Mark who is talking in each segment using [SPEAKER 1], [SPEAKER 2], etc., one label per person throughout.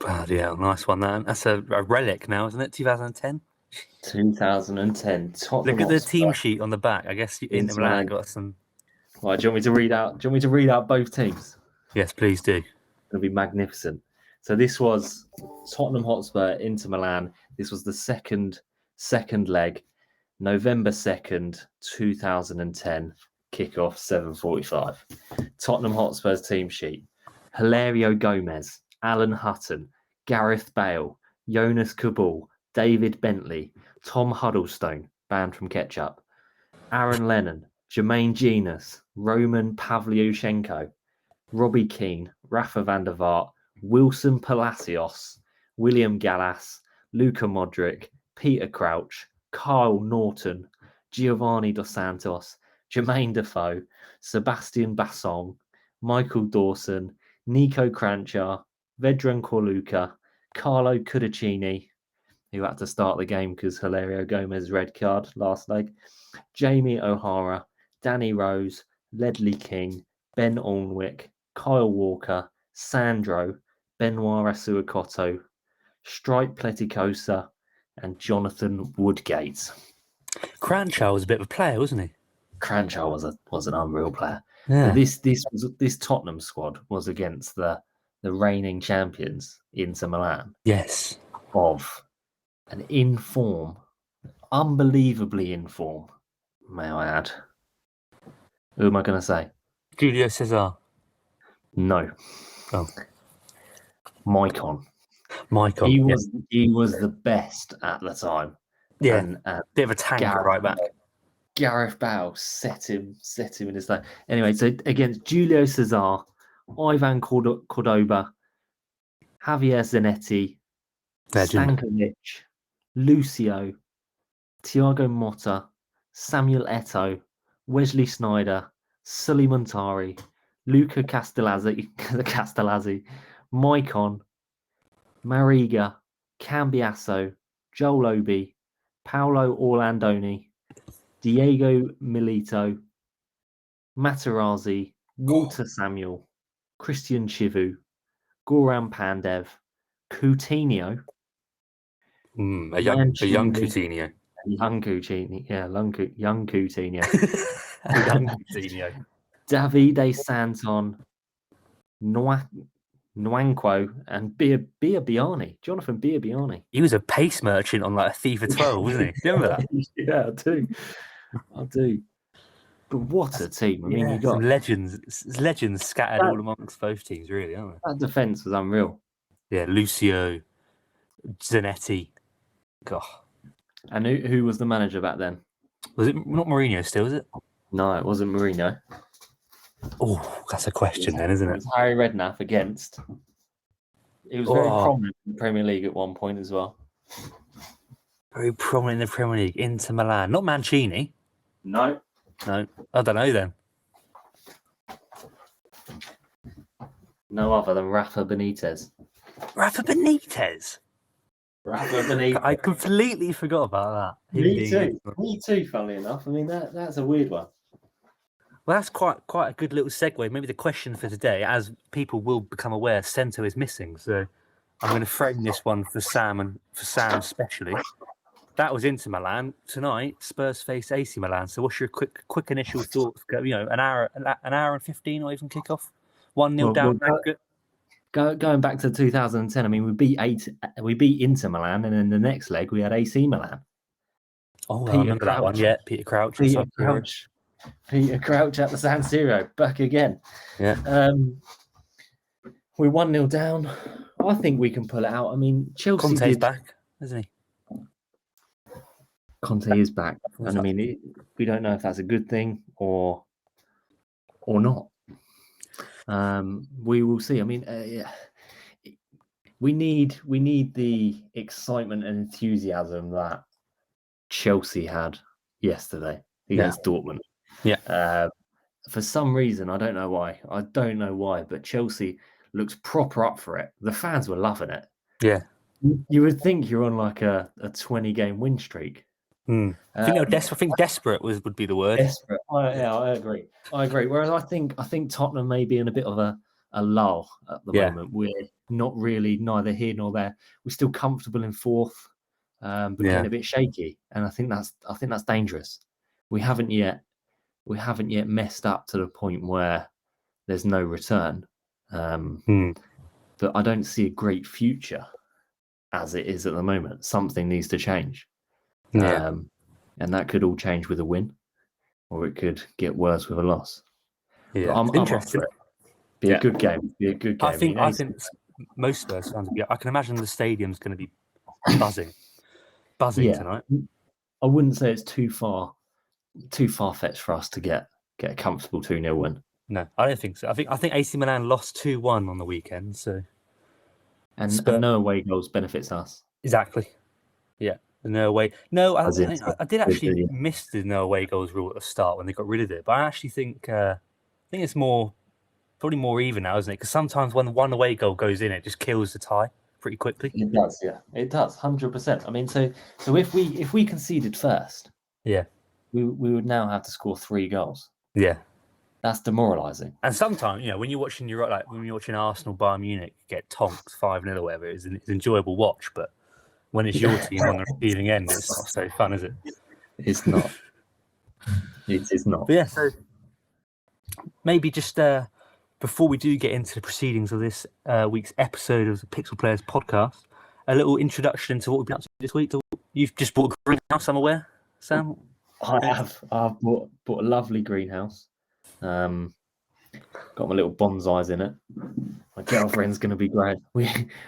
[SPEAKER 1] Bloody hell, nice one, that. That's a relic now, isn't it? 2010?
[SPEAKER 2] 2010. Tottenham
[SPEAKER 1] Look at the
[SPEAKER 2] Hotspur.
[SPEAKER 1] team sheet on the back. I guess Inter Milan got some...
[SPEAKER 2] Right, do you want me to read out? Do you want me to read out both teams?
[SPEAKER 1] Yes, please do.
[SPEAKER 2] It'll be magnificent. So this was Tottenham Hotspur, Inter Milan. This was the second leg, November 2nd, 2010, kickoff 7:45. Tottenham Hotspur's team sheet: Hilario Gomez, Alan Hutton, Gareth Bale, Jonas Kabul, David Bentley, Tom Huddlestone, banned from Ketchup, Aaron Lennon, Jermaine Genius, Roman Pavlyuchenko, Robbie Keane, Rafa van der Vaart, Wilson Palacios, William Gallas, Luka Modric, Peter Crouch, Kyle Norton, Giovanni Dos Santos, Jermaine Defoe, Sebastian Bassong, Michael Dawson, Nico Cranchar, Vedran Corluka, Carlo Cudicini, who had to start the game because Hilario Gomez red card last leg, Jamie O'Hara, Danny Rose, Ledley King, Ben Alnwick, Kyle Walker, Sandro, Benoit Rasuakoto, Stripe Pleticosa, and Jonathan Woodgate.
[SPEAKER 1] Cranchar was a bit of a player, wasn't he?
[SPEAKER 2] Cranchar was an unreal player.
[SPEAKER 1] Yeah.
[SPEAKER 2] This Tottenham squad was against the reigning champions Inter Milan.
[SPEAKER 1] Yes.
[SPEAKER 2] Of an in form, unbelievably in form, may I add. Who am I going to say?
[SPEAKER 1] Julio Cesar.
[SPEAKER 2] No.
[SPEAKER 1] Oh.
[SPEAKER 2] Maicon. He was the best at the time.
[SPEAKER 1] Yeah.
[SPEAKER 2] And
[SPEAKER 1] bit of a tank right back.
[SPEAKER 2] Gareth Bale set him in his line. Anyway, so against Julio Cesar, Ivan Cordoba, Javier Zanetti, Stankovic, Lucio, Thiago Motta, Samuel Eto'o, Wesley Sneijder, Sully Montari, Luca Castellazzi, Maicon, Mariga, Cambiasso, Joel Obi, Paolo Orlandoni, Diego Milito, Materazzi, Walter Samuel, Christian Chivu, Goran Pandev, Coutinho.
[SPEAKER 1] A young Coutinho.
[SPEAKER 2] Young Coutinho. Young Coutinho.
[SPEAKER 1] Young Coutinho.
[SPEAKER 2] Davide Santon, Nwankwo, and Biabiani. Jonathan Biabiani.
[SPEAKER 1] He was a pace merchant on like a FIFA 12, wasn't he? Remember that?
[SPEAKER 2] Yeah, I do. But what a team. I mean, you got
[SPEAKER 1] some legends scattered all amongst both teams, really, aren't they?
[SPEAKER 2] That defence was unreal.
[SPEAKER 1] Yeah, Lucio, Zanetti. God.
[SPEAKER 2] And who was the manager back then?
[SPEAKER 1] Was it not Mourinho still, was it?
[SPEAKER 2] No, it wasn't Mourinho.
[SPEAKER 1] Oh, that's a question then, isn't it?
[SPEAKER 2] It was Harry Redknapp against. It was very prominent in the Premier League at one point as well.
[SPEAKER 1] Very prominent in the Premier League. Inter Milan. Not Mancini.
[SPEAKER 2] No.
[SPEAKER 1] I don't know then.
[SPEAKER 2] No other than Rafa Benitez.
[SPEAKER 1] Rafa Benitez? I completely forgot about that.
[SPEAKER 2] Me too, funnily enough. I mean, that's a weird one.
[SPEAKER 1] Well, that's quite a good little segue. Maybe the question for today, as people will become aware, Sento is missing. So I'm going to frame this one for Sam and for Sam especially. That was Inter Milan. Tonight, Spurs face AC Milan. So what's your quick initial thoughts? An hour and 15 or even kickoff? 1-0 down.
[SPEAKER 2] Going back to 2010, I mean, we beat Inter Milan, and in the next leg we had AC Milan.
[SPEAKER 1] Oh, I remember that one. Yeah, Peter Crouch.
[SPEAKER 2] Peter Crouch at the San Siro, back again.
[SPEAKER 1] Yeah.
[SPEAKER 2] We're 1-0 down. I think we can pull it out. I mean, Chelsea.
[SPEAKER 1] Conte's back, isn't he?
[SPEAKER 2] Conte is back, and I mean, we don't know if that's a good thing or not. We will see. I mean, we need the excitement and enthusiasm that Chelsea had yesterday against Dortmund.
[SPEAKER 1] Yeah.
[SPEAKER 2] For some reason, I don't know why, but Chelsea looks proper up for it. The fans were loving it.
[SPEAKER 1] Yeah.
[SPEAKER 2] You would think you're on like a 20-game win streak.
[SPEAKER 1] I think desperate would be the word.
[SPEAKER 2] Desperate. I agree. Whereas I think Tottenham may be in a bit of a a lull at the
[SPEAKER 1] Yeah.
[SPEAKER 2] moment. We're not really neither here nor there. We're still comfortable in fourth, but getting a bit shaky, and I think that's dangerous. We haven't yet messed up to the point where there's no return, but I don't see a great future as it is at the moment. Something needs to change, and that could all change with a win, or it could get worse with a loss.
[SPEAKER 1] Yeah,
[SPEAKER 2] but I'm up for it. Be a good game. Be a good game.
[SPEAKER 1] I think most Spurs fans will be. I can imagine the stadium's going to be buzzing tonight.
[SPEAKER 2] I wouldn't say it's too far fetched for us to get a comfortable 2-0 win.
[SPEAKER 1] No, I don't think so. I think AC Milan lost 2-1 on the weekend, so
[SPEAKER 2] and no away goals benefits us.
[SPEAKER 1] Exactly. Yeah, no away. No, I did actually miss the no away goals rule at the start when they got rid of it, but I actually think it's probably more even now, isn't it? Because sometimes when one away goal goes in, it just kills the tie pretty quickly.
[SPEAKER 2] It does, yeah. It does, 100%. I mean, so if we conceded first,
[SPEAKER 1] we
[SPEAKER 2] would now have to score 3 goals.
[SPEAKER 1] Yeah.
[SPEAKER 2] That's demoralising.
[SPEAKER 1] And sometimes, when you're watching Arsenal Bayern Munich get tonked 5-0 or whatever, it's an enjoyable watch. But when it's your team on the receiving end, it's not so fun, is it?
[SPEAKER 2] It's not. It is not.
[SPEAKER 1] But yeah, so maybe just before we do get into the proceedings of this week's episode of the Pixel Players podcast, a little introduction to what we've been up to this week. You've just bought a greenhouse, I'm aware, Sam?
[SPEAKER 2] I have. I've bought a lovely greenhouse. Got my little bonsais in it. My girlfriend's going to be great.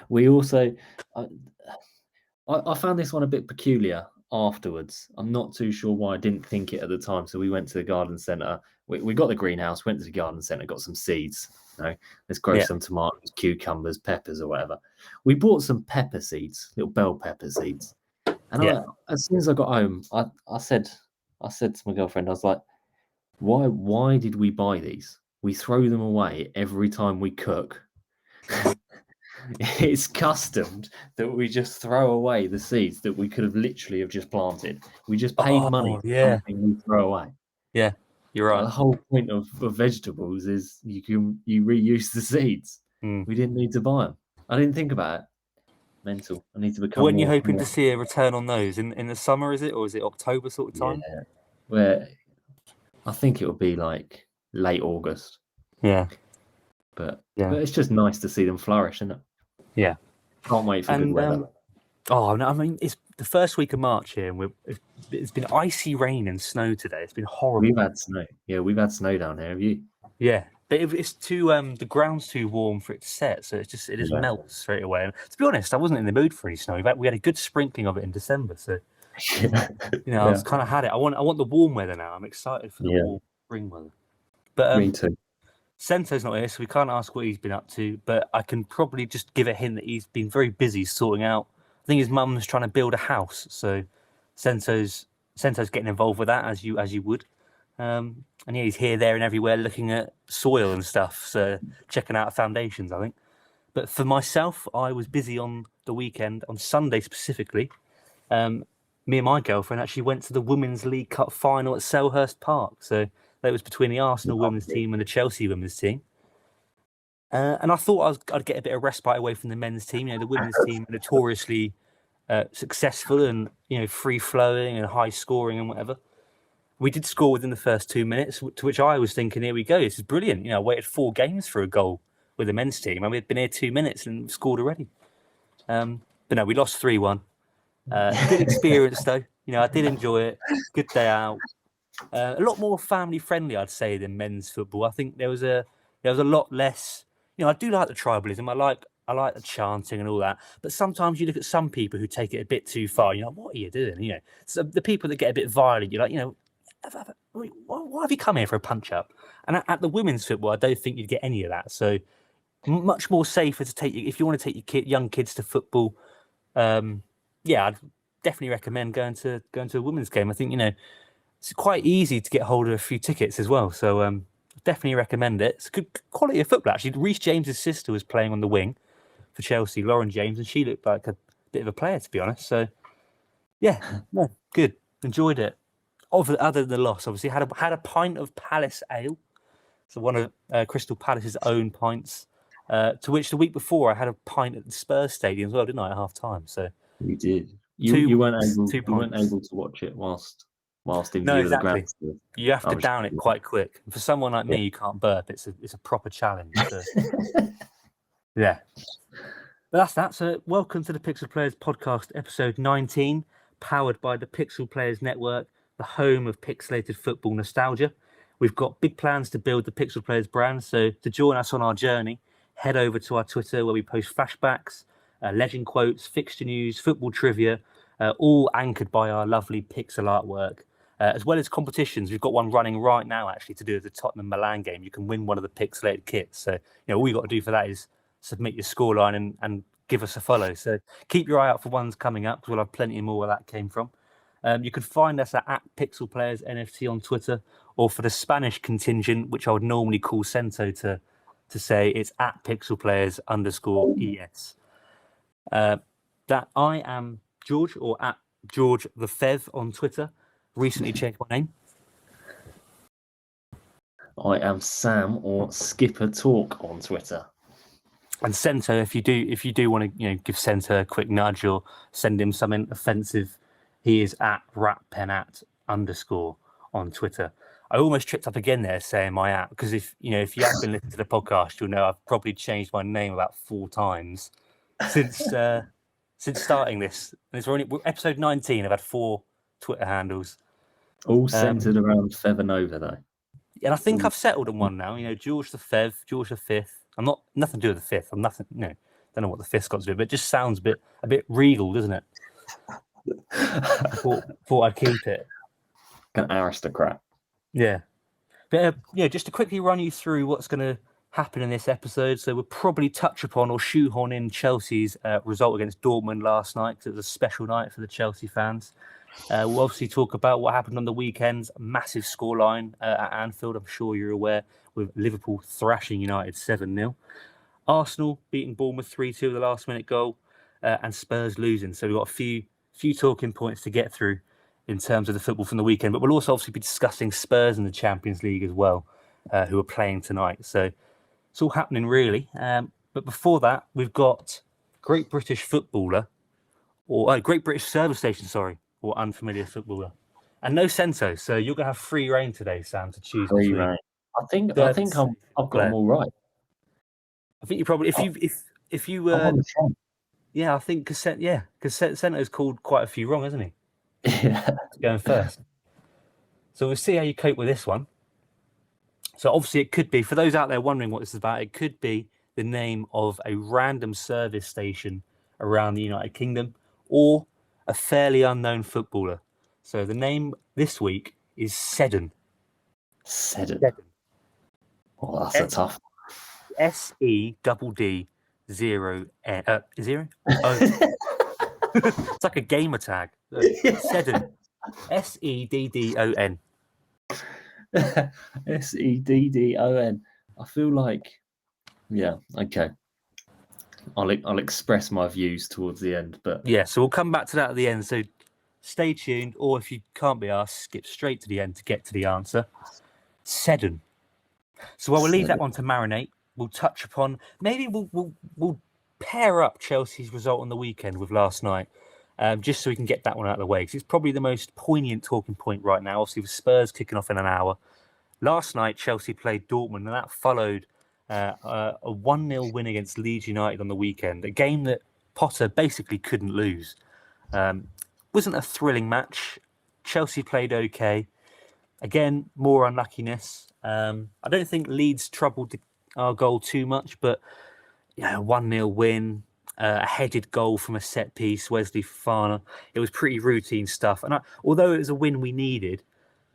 [SPEAKER 2] We also, I found this one a bit peculiar afterwards. I'm not too sure why I didn't think it at the time. So we went to the garden centre. We got the greenhouse, went to the garden centre, got some seeds. Let's grow some tomatoes, cucumbers, peppers, or whatever. We bought some pepper seeds, little bell pepper seeds. And as soon as I got home, I said to my girlfriend, I was like, why did we buy these? We throw them away every time we cook. It's customed that we just throw away the seeds that we could have literally just planted. We just paid money for something we throw away.
[SPEAKER 1] Yeah, you're right.
[SPEAKER 2] The whole point of vegetables is you reuse the seeds. We didn't need to buy them. I didn't think about it. Mental. I need to become.
[SPEAKER 1] Weren't you hoping to see a return on those in the summer? Is it, or is it October sort of time?
[SPEAKER 2] Yeah. Where I think it will be like late August.
[SPEAKER 1] Yeah.
[SPEAKER 2] But it's just nice to see them flourish, isn't it? Yeah. Can't wait for good weather.
[SPEAKER 1] Oh, no, I mean, it's the first week of March here, and it's been icy rain and snow today. It's been horrible.
[SPEAKER 2] We've had snow. Yeah, we've had snow down here. Have you?
[SPEAKER 1] Yeah. But it's too the ground's too warm for it to set, so it just melts straight away. And to be honest, I wasn't in the mood for any snow. We had a good sprinkling of it in December, so I was kind of had it. I want the warm weather now. I'm excited for the warm spring weather. But
[SPEAKER 2] me too.
[SPEAKER 1] Sento's not here, so we can't ask what he's been up to. But I can probably just give a hint that he's been very busy sorting out. I think his mum's trying to build a house, so Sento's getting involved with that as you would. And he's here, there, and everywhere looking at soil and stuff, so checking out foundations, I think. But for myself, I was busy on the weekend, on Sunday specifically. Me and my girlfriend actually went to the Women's League Cup final at Selhurst Park. So that was between the Arsenal women's team and the Chelsea women's team. And I thought I'd get a bit of respite away from the men's team. The women's team are notoriously successful and free-flowing and high-scoring and whatever. We did score within the first 2 minutes, to which I was thinking, here we go, this is brilliant. I waited 4 games for a goal with the men's team, and we'd been here 2 minutes and scored already. But no, we lost 3-1. Good experience, though. I did enjoy it. Good day out. A lot more family-friendly, I'd say, than men's football. I think there was a lot less. I do like the tribalism. I like the chanting and all that. But sometimes you look at some people who take it a bit too far. What are you doing? So the people that get a bit violent, you're like, why have you come here for a punch-up? And at the women's football, I don't think you'd get any of that. So much more safer to take if you want to take your young kids to football. I'd definitely recommend going to a women's game. I think it's quite easy to get hold of a few tickets as well. So definitely recommend it. It's a good quality of football actually. Reece James's sister was playing on the wing for Chelsea, Lauren James, and she looked like a bit of a player, to be honest. So good. Enjoyed it. Other than the loss, obviously had a pint of Palace ale, so one of Crystal Palace's own pints. To which the week before I had a pint at the Spurs stadium as well, didn't I, at half time? So
[SPEAKER 2] You did.
[SPEAKER 1] Two
[SPEAKER 2] You weren't
[SPEAKER 1] weeks,
[SPEAKER 2] able.
[SPEAKER 1] 2
[SPEAKER 2] You weren't
[SPEAKER 1] pints.
[SPEAKER 2] able to watch it whilst in
[SPEAKER 1] No,
[SPEAKER 2] view of the ground.
[SPEAKER 1] exactly. You have to
[SPEAKER 2] I'm
[SPEAKER 1] down it
[SPEAKER 2] sure.
[SPEAKER 1] quite quick. And for someone like me, you can't burp. It's a proper challenge. So, yeah. But that's that. So welcome to the Pixel Players podcast, episode 19, powered by the Pixel Players Network, the home of pixelated football nostalgia. We've got big plans to build the Pixel Players brand. So to join us on our journey, head over to our Twitter where we post flashbacks, legend quotes, fixture news, football trivia, all anchored by our lovely pixel artwork. As well as competitions. We've got one running right now, actually, to do with the Tottenham Milan game. You can win one of the pixelated kits. So, all you got to do for that is submit your scoreline and give us a follow. So keep your eye out for ones coming up, because we'll have plenty more where that came from. You can find us at pixelplayersnft on Twitter, or for the Spanish contingent, which I would normally call Cento to say, it's at pixelplayers_es. That I am George, or at George the Fev on Twitter. Recently changed my name.
[SPEAKER 2] I am Sam, or Skipper Talk on Twitter.
[SPEAKER 1] And Cento, if you do want to give Cento a quick nudge or send him something offensive, he is at ratpenat_ on Twitter. I almost tripped up again there saying my app, because if you have been listening to the podcast, you'll know I've probably changed my name about 4 times since starting this. And we're episode 19. I've had 4 Twitter handles.
[SPEAKER 2] All centered around Fevanova, though.
[SPEAKER 1] And I think I've settled on one now. George the Fev, George the Fifth. I'm not nothing to do with the fifth. I'm nothing. Don't know what the fifth's got to do, but it just sounds a bit regal, doesn't it? thought I'd keep it.
[SPEAKER 2] An aristocrat.
[SPEAKER 1] Yeah, but just to quickly run you through what's going to happen in this episode. So we'll probably touch upon or shoehorn in Chelsea's result against Dortmund last night, because it was a special night for the Chelsea fans. We'll obviously talk about what happened on the weekend's massive scoreline at Anfield. I'm sure you're aware, with Liverpool thrashing United 7-0. Arsenal beating Bournemouth 3-2 with a last-minute goal, and Spurs losing. So we've got a few talking points to get through in terms of the football from the weekend. But we'll also obviously be discussing Spurs in the Champions League as well, who are playing tonight. So it's all happening, really. But before that, we've got Great British Footballer, or Great British Service Station, sorry, or Unfamiliar Footballer. And no Cento, so you're going to have free reign today, Sam, to choose
[SPEAKER 2] Free
[SPEAKER 1] between.
[SPEAKER 2] reign. I think I've got them all right.
[SPEAKER 1] I think you probably, if you
[SPEAKER 2] I'm on the front.
[SPEAKER 1] yeah, I think because Cento's called quite a few wrong, hasn't he?
[SPEAKER 2] Yeah.
[SPEAKER 1] Going first. So we'll see how you cope with this one. So obviously it could be, for those out there wondering what this is about, it could be the name of a random service station around the United Kingdom, or a fairly unknown footballer. So the name this week is Seddon.
[SPEAKER 2] Seddon. Well, that's a tough one.
[SPEAKER 1] SEDD 0 0? Oh. It's like a gamer tag. Seddon. SEDDON.
[SPEAKER 2] SEDDON. I feel like, yeah, okay. I'll express my views towards the end, but
[SPEAKER 1] yeah, so we'll come back to that at the end. So stay tuned, or if you can't be asked, skip straight to the end to get to the answer. Seddon. So while we'll leave that one to marinate, we'll touch upon, maybe we'll pair up Chelsea's result on the weekend with last night, just so we can get that one out of the way, because it's probably the most poignant talking point right now. Obviously, with Spurs kicking off in an hour. Last night, Chelsea played Dortmund, and that followed a 1-0 win against Leeds United on the weekend, a game that Potter basically couldn't lose. Wasn't a thrilling match. Chelsea played okay. Again, more unluckiness. I don't think Leeds troubled our goal too much, but 1-0 win, a headed goal from a set piece, Wesley Fofana. It was pretty routine stuff. And although it was a win we needed,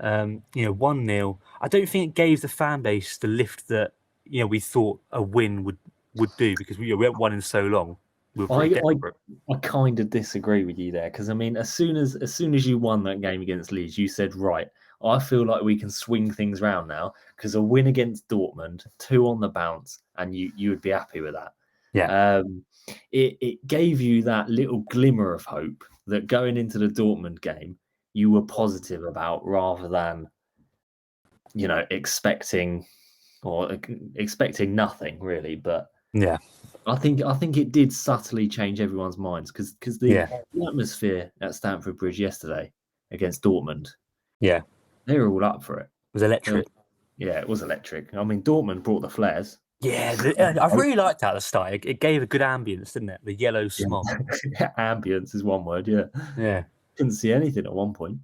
[SPEAKER 1] 1-0, I don't think it gave the fan base the lift that we thought a win would do, because we haven't won in so long.
[SPEAKER 2] I kind of disagree with you there, because I mean, as soon as you won that game against Leeds, you said, right, I feel like we can swing things around now, because a win against Dortmund, 2 on the bounce, and you would be happy with that.
[SPEAKER 1] Yeah.
[SPEAKER 2] It gave you that little glimmer of hope that going into the Dortmund game, you were positive about, rather than, expecting nothing really. But
[SPEAKER 1] Yeah.
[SPEAKER 2] I think it did subtly change everyone's minds because the
[SPEAKER 1] Yeah.
[SPEAKER 2] atmosphere at Stamford Bridge yesterday against Dortmund,
[SPEAKER 1] Yeah.
[SPEAKER 2] they were all up for it.
[SPEAKER 1] It was electric.
[SPEAKER 2] Yeah, it was electric. I mean, Dortmund brought the flares.
[SPEAKER 1] Yeah, I really liked that at the start. It gave a good ambience, didn't it? The yellow smog.
[SPEAKER 2] Ambience is one word. Yeah,
[SPEAKER 1] Yeah.
[SPEAKER 2] couldn't see anything at one point.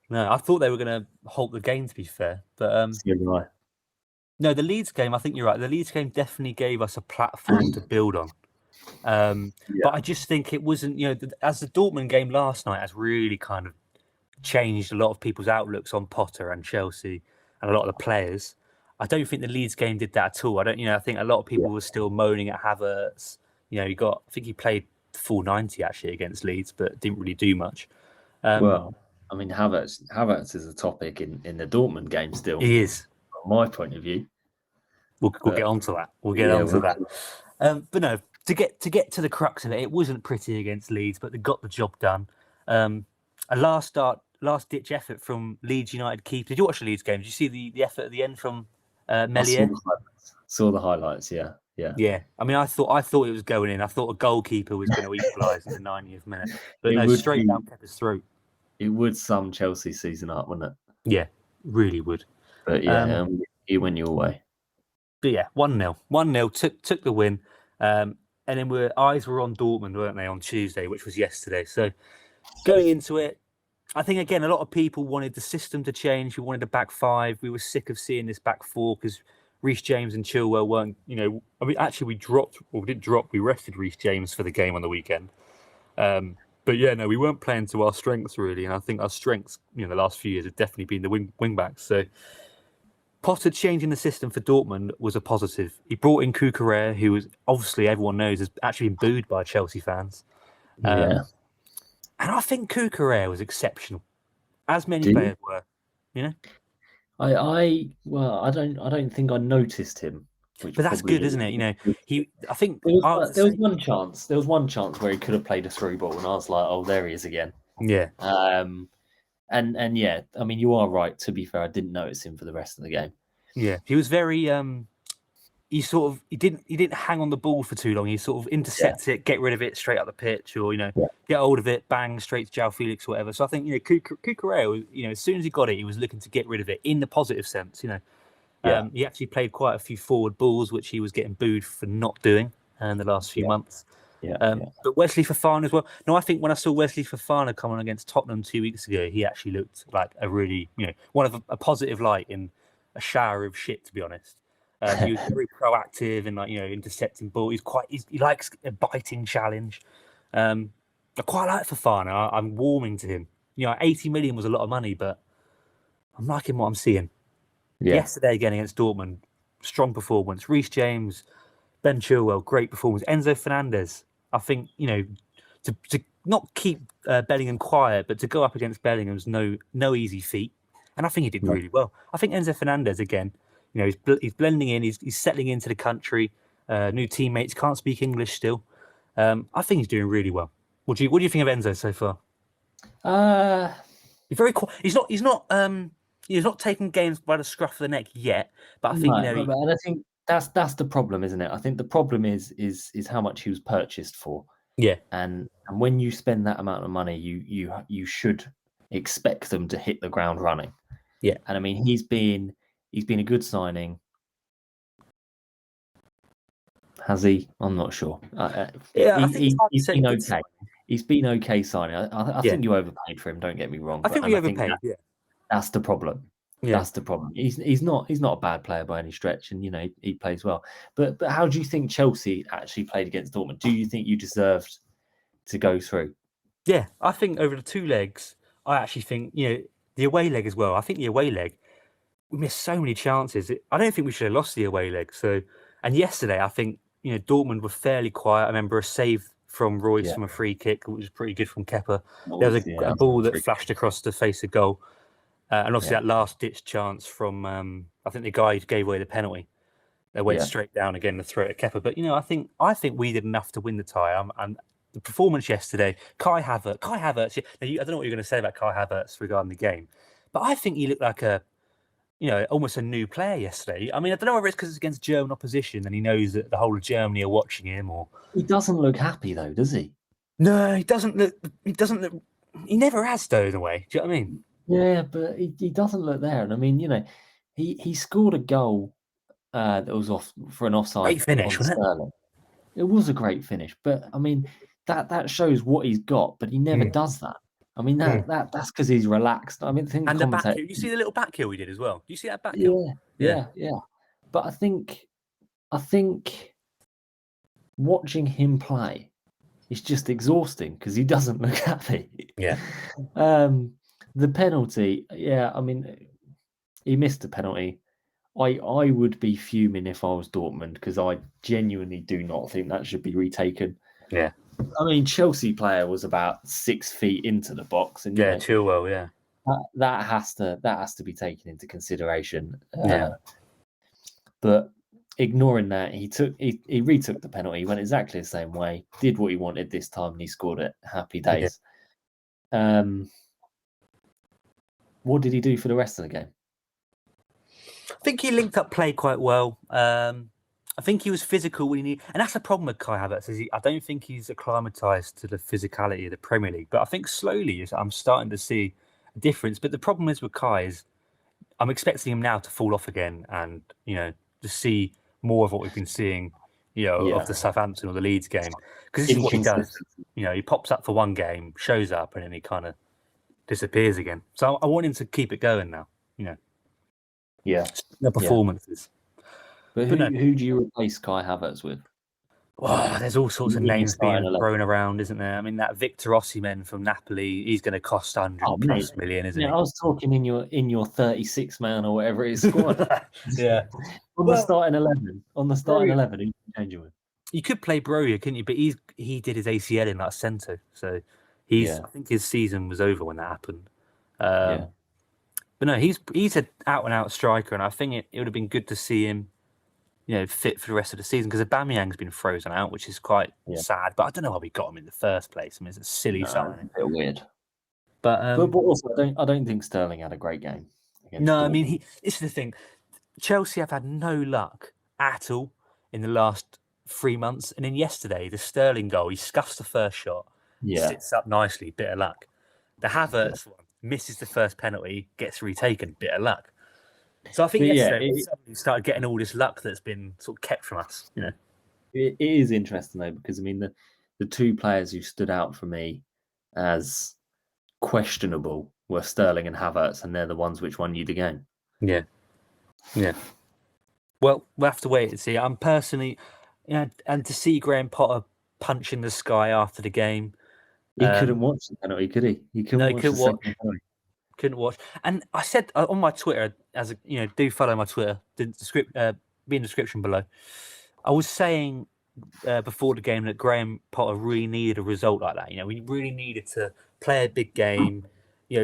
[SPEAKER 1] No, I thought they were going to halt the game, to be fair. But no, the Leeds game, I think you're right. The Leeds game definitely gave us a platform to build on. But I just think it wasn't, as the Dortmund game last night has really kind of changed a lot of people's outlooks on Potter and Chelsea and a lot of the players. I don't think the Leeds game did that at all. I think a lot of people were still moaning at Havertz. I think he played full 90 actually against Leeds, but didn't really do much.
[SPEAKER 2] Well, I mean, Havertz is a topic in the Dortmund game still.
[SPEAKER 1] He is.
[SPEAKER 2] From my point of view.
[SPEAKER 1] We'll get onto that. We'll get onto that. But no, to get to the crux of it, it wasn't pretty against Leeds, but they got the job done. A last ditch effort from Leeds United keeper. Did you watch the Leeds game? Did you see the effort at the end from Meslier?
[SPEAKER 2] Saw the highlights. Yeah.
[SPEAKER 1] Yeah. I mean, I thought it was going in. I thought a goalkeeper was going to equalise in the 90th minute, but no, straight down Pepper's throat.
[SPEAKER 2] It would sum Chelsea's season up, wouldn't it?
[SPEAKER 1] Yeah, really would.
[SPEAKER 2] But yeah, it went your way.
[SPEAKER 1] But yeah, 1-0. 1-0 took the win. And then eyes were on Dortmund, weren't they, on Tuesday, which was yesterday. So going into it, I think, again, a lot of people wanted the system to change. We wanted a back five. We were sick of seeing this back four because Reece James and Chilwell weren't, actually we rested Reece James for the game on the weekend. But yeah, no, we weren't playing to our strengths, really. And I think our strengths, the last few years have definitely been the wing backs. So Potter changing the system for Dortmund was a positive. He brought in Cucurella, who was obviously everyone knows has actually been booed by Chelsea fans.
[SPEAKER 2] Yeah.
[SPEAKER 1] And I think Cucurella was exceptional, as many players were.
[SPEAKER 2] I don't think I noticed him.
[SPEAKER 1] But that's good, isn't it? I think
[SPEAKER 2] there was one chance. There was one chance where he could have played a through ball, and I was like, "Oh, there he is again."
[SPEAKER 1] Yeah.
[SPEAKER 2] And yeah, I mean, you are right. To be fair, I didn't notice him for the rest of the game.
[SPEAKER 1] Yeah, he was very. He didn't hang on the ball for too long. He sort of intercepts it, get rid of it straight up the pitch, or get hold of it, bang straight to João Felix, or whatever. So I think Cucurella, as soon as he got it, he was looking to get rid of it in the positive sense. He actually played quite a few forward balls, which he was getting booed for not doing in the last few months. But Wesley Fofana as well. No, I think when I saw Wesley Fofana come on against Tottenham 2 weeks ago, he actually looked like a really, one of a positive light in a shower of shit, to be honest. He was very proactive and intercepting ball. He likes a biting challenge. I quite like Fofana. I'm warming to him. 80 million was a lot of money, but I'm liking what I'm seeing. Yeah. Yesterday again against Dortmund, strong performance. Reece James, Ben Chilwell, great performance. Enzo Fernandez, I think, to not keep Bellingham quiet, but to go up against Bellingham's no easy feat. And I think he did really well. I think Enzo Fernandez, again, he's blending in, he's settling into the country, new teammates, can't speak English still. I think he's doing really well. What do you think of Enzo so far? He's very cool. He's not taking games by the scruff of the neck yet, but I think
[SPEAKER 2] and I think that's the problem, isn't it? I think the problem is how much he was purchased for.
[SPEAKER 1] Yeah,
[SPEAKER 2] and when you spend that amount of money, you should expect them to hit the ground running.
[SPEAKER 1] Yeah,
[SPEAKER 2] and I mean he's been a good signing. Has he? I'm not sure. He's been okay. He's been okay signing. I think you overpaid for him. Don't get me wrong.
[SPEAKER 1] I think we overpaid.
[SPEAKER 2] That's the problem. Yeah. That's the problem. He's not a bad player by any stretch, and he plays well. But how do you think Chelsea actually played against Dortmund? Do you think you deserved to go through?
[SPEAKER 1] Yeah, I think over the two legs, I actually think the away leg as well. I think the away leg, we missed so many chances. I don't think we should have lost the away leg. So, and yesterday, I think Dortmund were fairly quiet. I remember a save from Royce from a free kick, which was pretty good from Kepa. There was a ball that flashed across the face of goal. And obviously that last-ditch chance from, I think the guy who gave away the penalty. They went straight down again to throw it at Kepa. But, I think we did enough to win the tie. And the performance yesterday, Kai Havertz, I don't know what you're going to say about Kai Havertz regarding the game, but I think he looked like a almost a new player yesterday. I mean, I don't know whether it's because it's against German opposition and he knows that the whole of Germany are watching him, or
[SPEAKER 2] He doesn't look happy though, does he?
[SPEAKER 1] no, he doesn't look. He doesn't look. He never has, though. In a way, do you know what I mean?
[SPEAKER 2] Yeah, but he doesn't look there. And I mean, he scored a goal that was off for an offside
[SPEAKER 1] Great finish,
[SPEAKER 2] on
[SPEAKER 1] wasn't it?
[SPEAKER 2] Sterling. It was a great finish, but I mean that shows what he's got, but he never does that. I mean that's because he's relaxed. I mean, I think
[SPEAKER 1] And the back
[SPEAKER 2] commentator.
[SPEAKER 1] heel. You see the little back heel he did as well. Do you see that back
[SPEAKER 2] Yeah,
[SPEAKER 1] heel?
[SPEAKER 2] yeah. But I think watching him play is just exhausting because he doesn't look happy.
[SPEAKER 1] Yeah.
[SPEAKER 2] The penalty, yeah, I mean, he missed the penalty. I would be fuming if I was Dortmund because I genuinely do not think that should be retaken.
[SPEAKER 1] Yeah.
[SPEAKER 2] I mean, Chelsea player was about 6 feet into the box, and
[SPEAKER 1] Chilwell, yeah.
[SPEAKER 2] that has to be taken into consideration.
[SPEAKER 1] Yeah.
[SPEAKER 2] But ignoring that, he retook the penalty, went exactly the same way, did what he wanted this time, and he scored it. Happy days. Yeah. What did he do for the rest of the game?
[SPEAKER 1] I think he linked up play quite well. I think he was physical when he needed, and that's the problem with Kai Havertz. I don't think he's acclimatized to the physicality of the Premier League. But I think slowly I'm starting to see a difference. But the problem is with Kai is I'm expecting him now to fall off again, and to see more of what we've been seeing, of the Southampton or the Leeds game, because this is what he does. He pops up for one game, shows up, and then he kind of disappears again. So I want him to keep it going now.
[SPEAKER 2] Yeah,
[SPEAKER 1] the performances.
[SPEAKER 2] But who do you replace Kai Havertz with?
[SPEAKER 1] Wow, there's all sorts of names being thrown around, isn't there? I mean, that Victor Osimhen from Napoli, he's going to cost 100+ million, isn't he?
[SPEAKER 2] I was talking in your 36 man or whatever it is squad.
[SPEAKER 1] Yeah.
[SPEAKER 2] On the starting 11. On the starting 11, who can change it with?
[SPEAKER 1] You could play Broja, couldn't you? But he did his ACL in that centre, so I think his season was over when that happened. But no, he's an out and out striker, and I think it would have been good to see him, fit for the rest of the season, because Aubameyang's been frozen out, which is quite sad. But I don't know why we got him in the first place. I mean, it's a silly signing.
[SPEAKER 2] A bit weird.
[SPEAKER 1] But
[SPEAKER 2] also, I don't think Sterling had a great game.
[SPEAKER 1] No, Dortmund. I mean, this is the thing. Chelsea have had no luck at all in the last 3 months, and then yesterday, the Sterling goal, he scuffs the first shot, sits up nicely, bit of luck. The Havertz one misses the first penalty, gets retaken, bit of luck. So I think yesterday we suddenly started getting all this luck that's been sort of kept from us.
[SPEAKER 2] It is interesting though, because I mean the two players who stood out for me as questionable were Sterling and Havertz, and they're the ones which won you the game.
[SPEAKER 1] Yeah. Well, we'll have to wait and see. I'm personally, and to see Graham Potter punch in the sky after the game.
[SPEAKER 2] He couldn't watch the penalty, could he? He couldn't watch.
[SPEAKER 1] Couldn't watch. And I said on my Twitter, do follow my Twitter, be in the description below. I was saying before the game that Graham Potter really needed a result like that. We really needed to play a big game,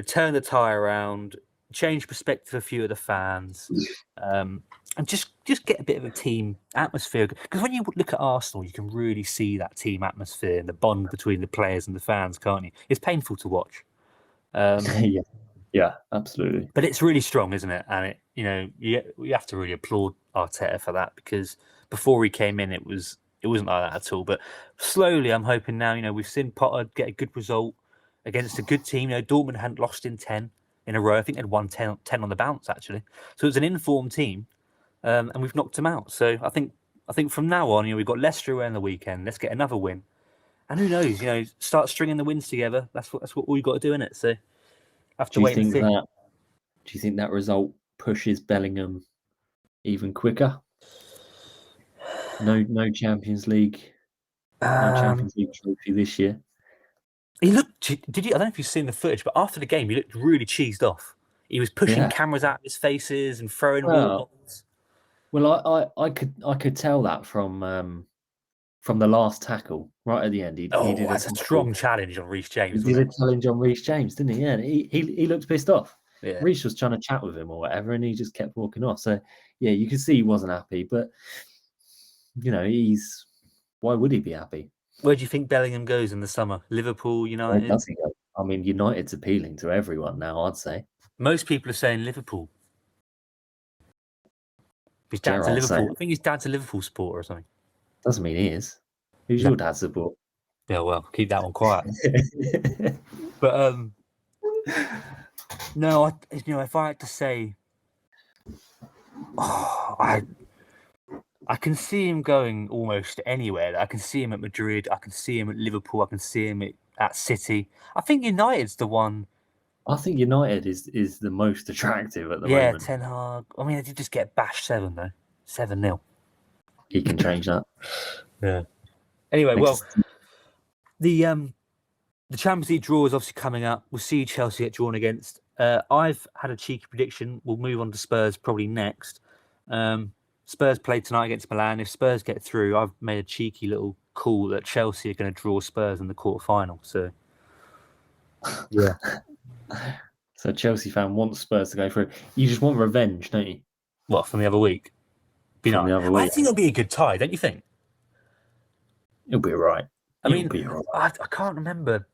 [SPEAKER 1] turn the tie around, change perspective for a few of the fans, and just get a bit of a team atmosphere. Because when you look at Arsenal, you can really see that team atmosphere and the bond between the players and the fans, can't you? It's painful to watch.
[SPEAKER 2] Yeah, absolutely.
[SPEAKER 1] But it's really strong, isn't it? And you have to really applaud Arteta for that, because before he came in, it wasn't like that at all. But slowly, I'm hoping now. We've seen Potter get a good result against a good team. Dortmund hadn't lost in 10 in a row. I think they'd won 10 on the bounce actually. So it's an informed team, and we've knocked them out. So I think from now on, we've got Leicester away on the weekend. Let's get another win, and who knows? Start stringing the wins together. That's what all you got to do in it. So.
[SPEAKER 2] Do you think that result pushes Bellingham even quicker? No Champions League, no Champions League trophy this year.
[SPEAKER 1] He looked. Did you? I don't know if you've seen the footage, but after the game, he looked really cheesed off. He was pushing cameras out of his faces and throwing balls.
[SPEAKER 2] Well, I could tell that from the last tackle right at the end. He did
[SPEAKER 1] a strong challenge on Reece James.
[SPEAKER 2] He did a challenge on Reece James, didn't he? Yeah, he looked pissed off.
[SPEAKER 1] Yeah.
[SPEAKER 2] Reece was trying to chat with him or whatever, and he just kept walking off. So yeah, you could see he wasn't happy. But why would he be happy?
[SPEAKER 1] Where do you think Bellingham goes in the summer? Liverpool, United?
[SPEAKER 2] Where does he go? I mean, United's appealing to everyone now, I'd say.
[SPEAKER 1] Most people are saying Liverpool. His dad's a
[SPEAKER 2] Gerard
[SPEAKER 1] Liverpool.
[SPEAKER 2] saying
[SPEAKER 1] I think his dad's a Liverpool supporter or something.
[SPEAKER 2] doesn't mean he is. Who's your dad support?
[SPEAKER 1] Yeah, well, keep that one quiet. But no, if I had to say, I can see him going almost anywhere. I can see him at Madrid. I can see him at Liverpool. I can see him at City. I think United's the one.
[SPEAKER 2] I think United is the most attractive at the
[SPEAKER 1] Yeah,
[SPEAKER 2] moment.
[SPEAKER 1] Ten Hag. I mean, they did just get bashed 7-0.
[SPEAKER 2] He can change that.
[SPEAKER 1] Yeah. Anyway, well, the Champions League draw is obviously coming up. We'll see Chelsea get drawn against. I've had a cheeky prediction. We'll move on to Spurs probably next. Spurs play tonight against Milan. If Spurs get through, I've made a cheeky little call that Chelsea are going to draw Spurs in the quarterfinal. So, yeah.
[SPEAKER 2] So Chelsea fan wants Spurs to go through. You just want revenge, don't you?
[SPEAKER 1] What, from the other week? Be
[SPEAKER 2] From
[SPEAKER 1] nice.
[SPEAKER 2] the other
[SPEAKER 1] I
[SPEAKER 2] week.
[SPEAKER 1] think it'll be a good tie, don't you think?
[SPEAKER 2] It'll be all right.
[SPEAKER 1] I mean, I can't remember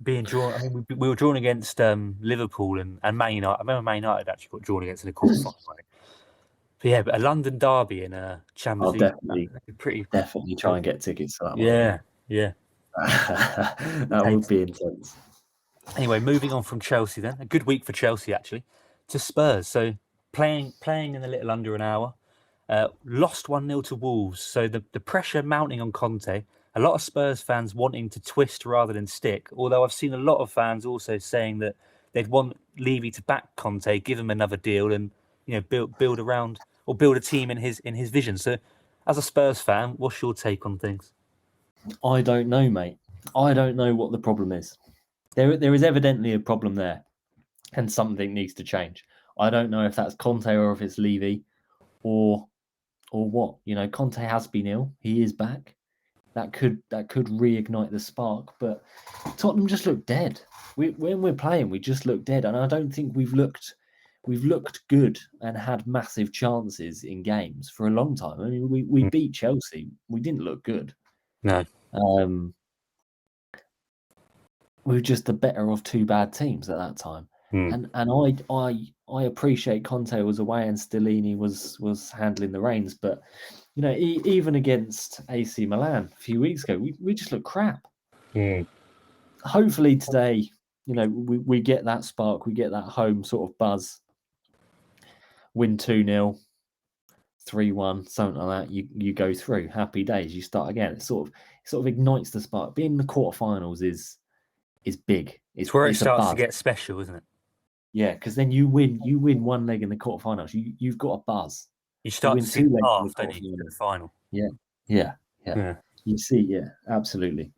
[SPEAKER 1] being drawn. I mean, we were drawn against Liverpool and Man United. I remember Man United actually got drawn against in the quarterfinal. But yeah, but a London derby in a Champions League.
[SPEAKER 2] Definitely try and get tickets to that one.
[SPEAKER 1] Yeah.
[SPEAKER 2] That would be intense.
[SPEAKER 1] Anyway, moving on from Chelsea then. A good week for Chelsea, actually, to Spurs. So playing in a little under an hour. Lost 1-0 to Wolves. So the pressure mounting on Conte. A lot of Spurs fans wanting to twist rather than stick. Although I've seen a lot of fans also saying that they'd want Levy to back Conte, give him another deal, and build around or build a team in his vision. So, as a Spurs fan, what's your take on things?
[SPEAKER 2] I don't know, mate. I don't know what the problem is. There is evidently a problem there, and something needs to change. I don't know if that's Conte or if it's Levy, or what. Conte has been ill. He is back. That could reignite the spark. But Tottenham just look dead. When we're playing, we just look dead, and I don't think we've looked good and had massive chances in games for a long time. I mean, we beat Chelsea. We didn't look good.
[SPEAKER 1] No.
[SPEAKER 2] We were just the better of two bad teams at that time. And I appreciate Conte was away and Stellini was handling the reins, but even against AC Milan a few weeks ago, we just looked crap. Hopefully today, we get that spark, we get that home sort of buzz. Win 2-0, 3-1, something like that. You go through. Happy days. You start again. It sort of ignites the spark. Being in the quarterfinals is big.
[SPEAKER 1] It's where it starts to get special, isn't it?
[SPEAKER 2] Yeah, because then you win one leg in the quarterfinals. You've got a buzz.
[SPEAKER 1] You start to see the path, don't you, to the final.
[SPEAKER 2] Yeah. You see, absolutely.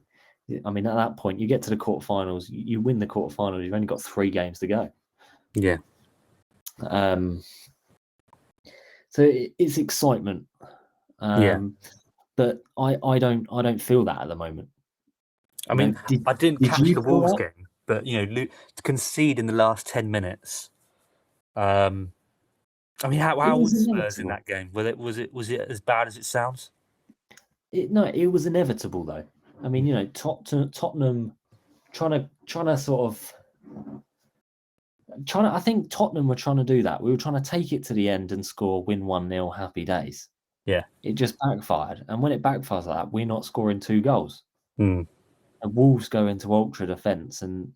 [SPEAKER 2] I mean, at that point, you get to the quarterfinals. You win the quarterfinals. You've only got 3 games to go.
[SPEAKER 1] Yeah.
[SPEAKER 2] So it's excitement. But I don't feel that at the moment.
[SPEAKER 1] I mean, I didn't catch the Wolves game, but to concede in the last 10 minutes. I mean, how was Spurs in that game? Was it as bad as it sounds?
[SPEAKER 2] It was inevitable though. I mean, Tottenham trying to sort of I think Tottenham were trying to do that. We were trying to take it to the end and score, win 1-0, happy days.
[SPEAKER 1] Yeah.
[SPEAKER 2] It just backfired. And when it backfires like that, we're not scoring 2 goals.
[SPEAKER 1] And
[SPEAKER 2] Wolves go into ultra defence and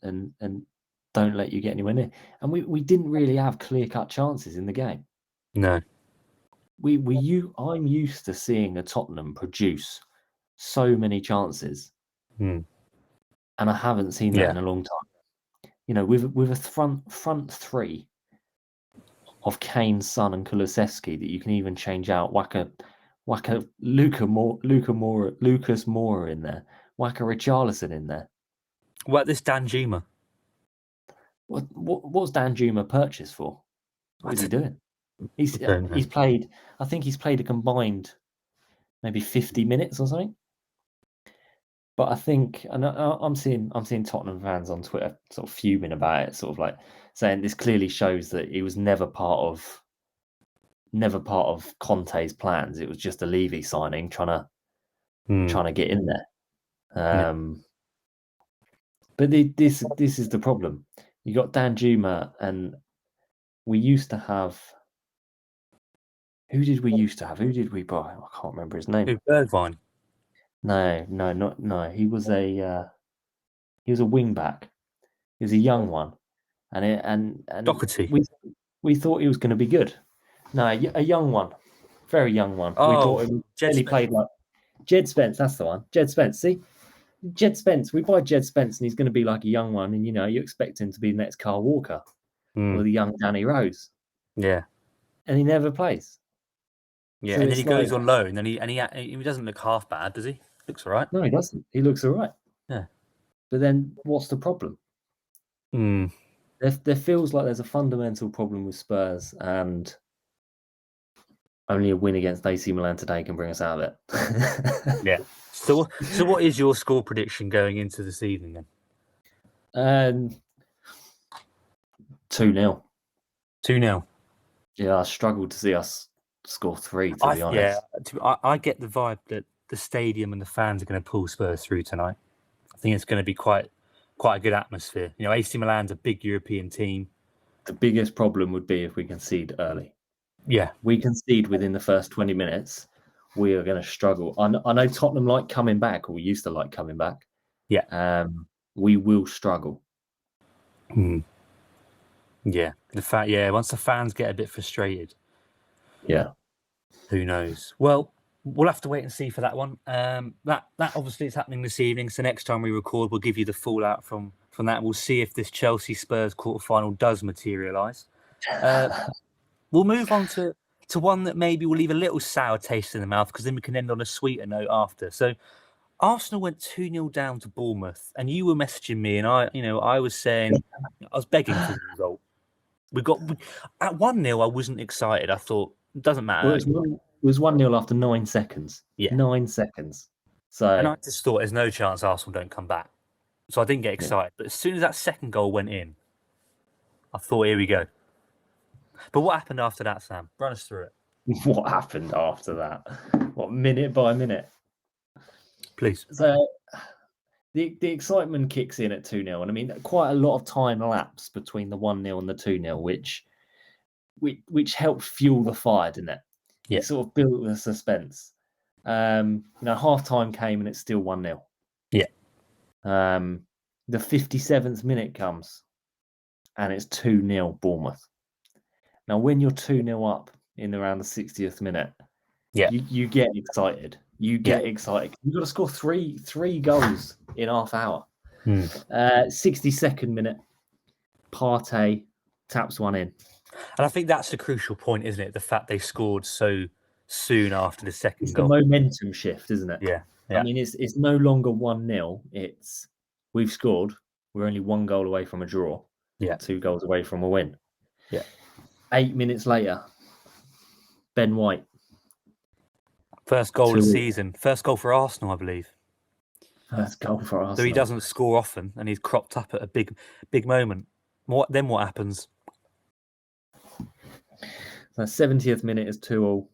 [SPEAKER 2] don't let you get anywhere near. And we didn't really have clear-cut chances in the game.
[SPEAKER 1] No.
[SPEAKER 2] I'm used to seeing a Tottenham produce so many chances. And I haven't seen that in a long time. With a front 3 of Kane, Son, and Kulusevski that you can even change out. Whack a Lucas Moura in there. Whack a Richarlison in there.
[SPEAKER 1] What this Danjuma?
[SPEAKER 2] What's Danjuma purchased for? What is he doing? He's played. I think he's played a combined maybe 50 minutes or something. But I think, and I'm seeing Tottenham fans on Twitter sort of fuming about it, sort of like saying this clearly shows that he was never part of Conte's plans. It was just a Levy signing, trying to get in there. But this is the problem. You got Danjuma, and we used to have Who did we used to have? Who did we buy? I can't remember his name.
[SPEAKER 1] Who, Bergwijn?
[SPEAKER 2] No. He was a wing back. He was a young one, and
[SPEAKER 1] Doherty.
[SPEAKER 2] we thought he was going to be good. No, a young one, very young one. We
[SPEAKER 1] Oh,
[SPEAKER 2] thought he
[SPEAKER 1] Jed
[SPEAKER 2] barely
[SPEAKER 1] Spence.
[SPEAKER 2] played like Jed Spence. That's the one. Jed Spence. See, Jed Spence. We buy Jed Spence, and he's going to be like a young one, and you expect him to be the next Carl Walker or the young Danny Rose,
[SPEAKER 1] Yeah.
[SPEAKER 2] and he never plays.
[SPEAKER 1] Yeah,
[SPEAKER 2] So
[SPEAKER 1] and then he
[SPEAKER 2] it's
[SPEAKER 1] goes
[SPEAKER 2] like-
[SPEAKER 1] on loan, and he doesn't look half bad, does he? Looks all right.
[SPEAKER 2] No, he doesn't. He looks all right.
[SPEAKER 1] Yeah.
[SPEAKER 2] But then, what's the problem? There feels like there's a fundamental problem with Spurs, and only a win against AC Milan today can bring us out of it.
[SPEAKER 1] Yeah. So what is your score prediction going into this evening then?
[SPEAKER 2] 2-0.
[SPEAKER 1] 2-0.
[SPEAKER 2] Yeah, I struggled to see us score 3, to be honest.
[SPEAKER 1] Yeah, I get the vibe that the stadium and the fans are going to pull Spurs through tonight. I think it's going to be quite a good atmosphere. AC Milan's a big European team.
[SPEAKER 2] The biggest problem would be if we concede early.
[SPEAKER 1] Yeah.
[SPEAKER 2] We concede within the first 20 minutes, we are going to struggle. I know Tottenham like coming back, or we used to like coming back.
[SPEAKER 1] Yeah.
[SPEAKER 2] We will struggle.
[SPEAKER 1] Yeah. Once the fans get a bit frustrated.
[SPEAKER 2] Yeah.
[SPEAKER 1] Who knows? Well, we'll have to wait and see for that one. That obviously is happening this evening. So next time we record, we'll give you the fallout from that. We'll see if this Chelsea Spurs quarterfinal does materialise. We'll move on to one that maybe will leave a little sour taste in the mouth, because then we can end on a sweeter note after. So Arsenal went 2-0 down to Bournemouth, and you were messaging me, and I was saying, I was begging for the result. At 1-0, I wasn't excited. I thought, it doesn't matter.
[SPEAKER 2] Well, it was 1-0 after 9 seconds.
[SPEAKER 1] Yeah.
[SPEAKER 2] 9 seconds. So,
[SPEAKER 1] and I just thought there's no chance Arsenal don't come back. So I didn't get excited. But as soon as that second goal went in, I thought, here we go. But what happened after that, Sam? Run us through it.
[SPEAKER 2] What happened after that? What, minute by minute?
[SPEAKER 1] Please.
[SPEAKER 2] So the excitement kicks in at 2-0. And I mean, quite a lot of time elapsed between the 1-0 and the 2-0, which helped fuel the fire, didn't it?
[SPEAKER 1] Yeah.
[SPEAKER 2] It sort of built the suspense. Half time came and it's still 1-0.
[SPEAKER 1] Yeah.
[SPEAKER 2] The 57th minute comes and it's 2-0 Bournemouth. Now, when you're 2-0 up in around the 60th minute, you get excited. You get excited. You've got to score three goals in half hour. 62nd minute, Partey taps one in.
[SPEAKER 1] And I think that's the crucial point, isn't it? The fact they scored so soon after the second
[SPEAKER 2] It's
[SPEAKER 1] goal.
[SPEAKER 2] the momentum shift, isn't it?
[SPEAKER 1] Yeah.
[SPEAKER 2] I mean, it's no longer 1-0. It's we've scored. We're only 1 goal away from a draw.
[SPEAKER 1] Yeah.
[SPEAKER 2] 2 goals away from a win.
[SPEAKER 1] Yeah.
[SPEAKER 2] 8 minutes later, Ben White.
[SPEAKER 1] First goal of the season. First goal for Arsenal, I believe.
[SPEAKER 2] First goal for Arsenal.
[SPEAKER 1] So he doesn't score often, and he's cropped up at a big moment. What happens?
[SPEAKER 2] So 70th minute is 2-2.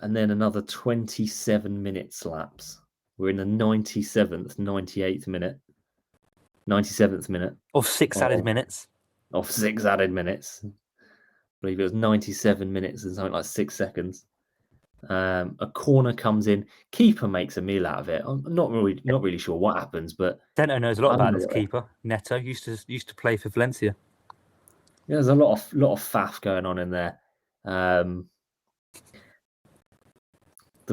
[SPEAKER 2] And then another 27 minutes lapse. We're in the 97th, 98th minute. 97th minute.
[SPEAKER 1] Of 6 added minutes.
[SPEAKER 2] Of 6 added minutes. I believe it was 97 minutes and something like 6 seconds. A corner comes in. Keeper makes a meal out of it. I'm not really sure what happens, but
[SPEAKER 1] Sento knows a lot about this keeper. Neto used to play for Valencia.
[SPEAKER 2] Yeah, there's a lot of faff going on in there. The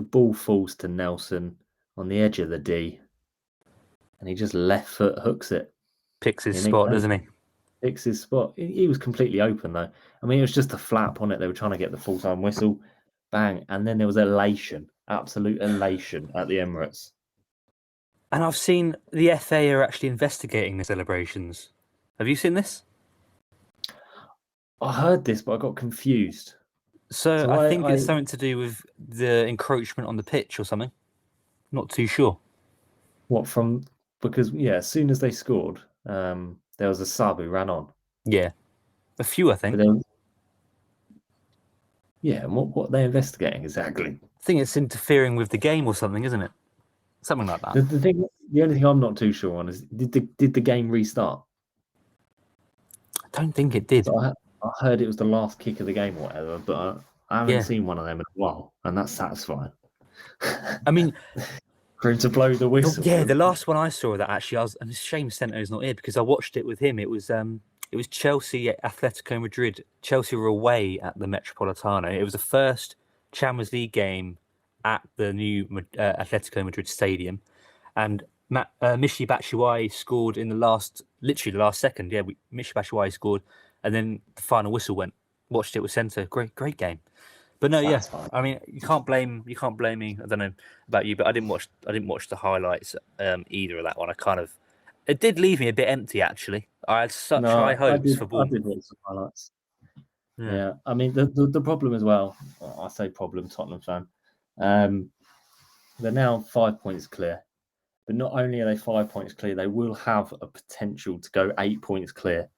[SPEAKER 2] ball falls to Nelson on the edge of the D, and he just left foot hooks it.
[SPEAKER 1] Picks his spot, doesn't he?
[SPEAKER 2] Picks his spot. He was completely open, though. I mean, it was just a flap on it. They were trying to get the full-time whistle. Bang. And then there was elation, absolute elation at the Emirates.
[SPEAKER 1] And I've seen the FA are actually investigating the celebrations. Have you seen this?
[SPEAKER 2] I heard this, but I got confused.
[SPEAKER 1] So I think it's something to do with the encroachment on the pitch or something. Not too sure.
[SPEAKER 2] Because as soon as they scored, there was a sub who ran on.
[SPEAKER 1] Yeah. A few, I think.
[SPEAKER 2] And what are they investigating exactly?
[SPEAKER 1] I think it's interfering with the game or something, isn't it? Something like that.
[SPEAKER 2] The only thing I'm not too sure on is did the game restart?
[SPEAKER 1] I don't think it did.
[SPEAKER 2] So I heard it was the last kick of the game or whatever, but I I haven't
[SPEAKER 1] Yeah.
[SPEAKER 2] seen one of them in a while, and that's satisfying.
[SPEAKER 1] I mean,
[SPEAKER 2] For him to blow the whistle.
[SPEAKER 1] the last one I saw of that actually, and it's a shame Sento's not here because I watched it with him. It was Chelsea at Atletico Madrid. Chelsea were away at the Metropolitano. It was the first Champions League game at the new Atletico Madrid stadium, and Michy Batshuayi scored in literally the last second. Yeah, Michy Batshuayi scored, and then the final whistle went. Watched it with Sento. Great game. But no, yeah. I mean, you can't blame me. I don't know about you, but I didn't watch the highlights either of that one. It did leave me a bit empty actually. I had such high hopes for Bournemouth.
[SPEAKER 2] I did watch the highlights. Yeah. I mean the problem as well. I say problem, Tottenham fan. They're now 5 points clear, but not only are they 5 points clear, they will have a potential to go 8 points clear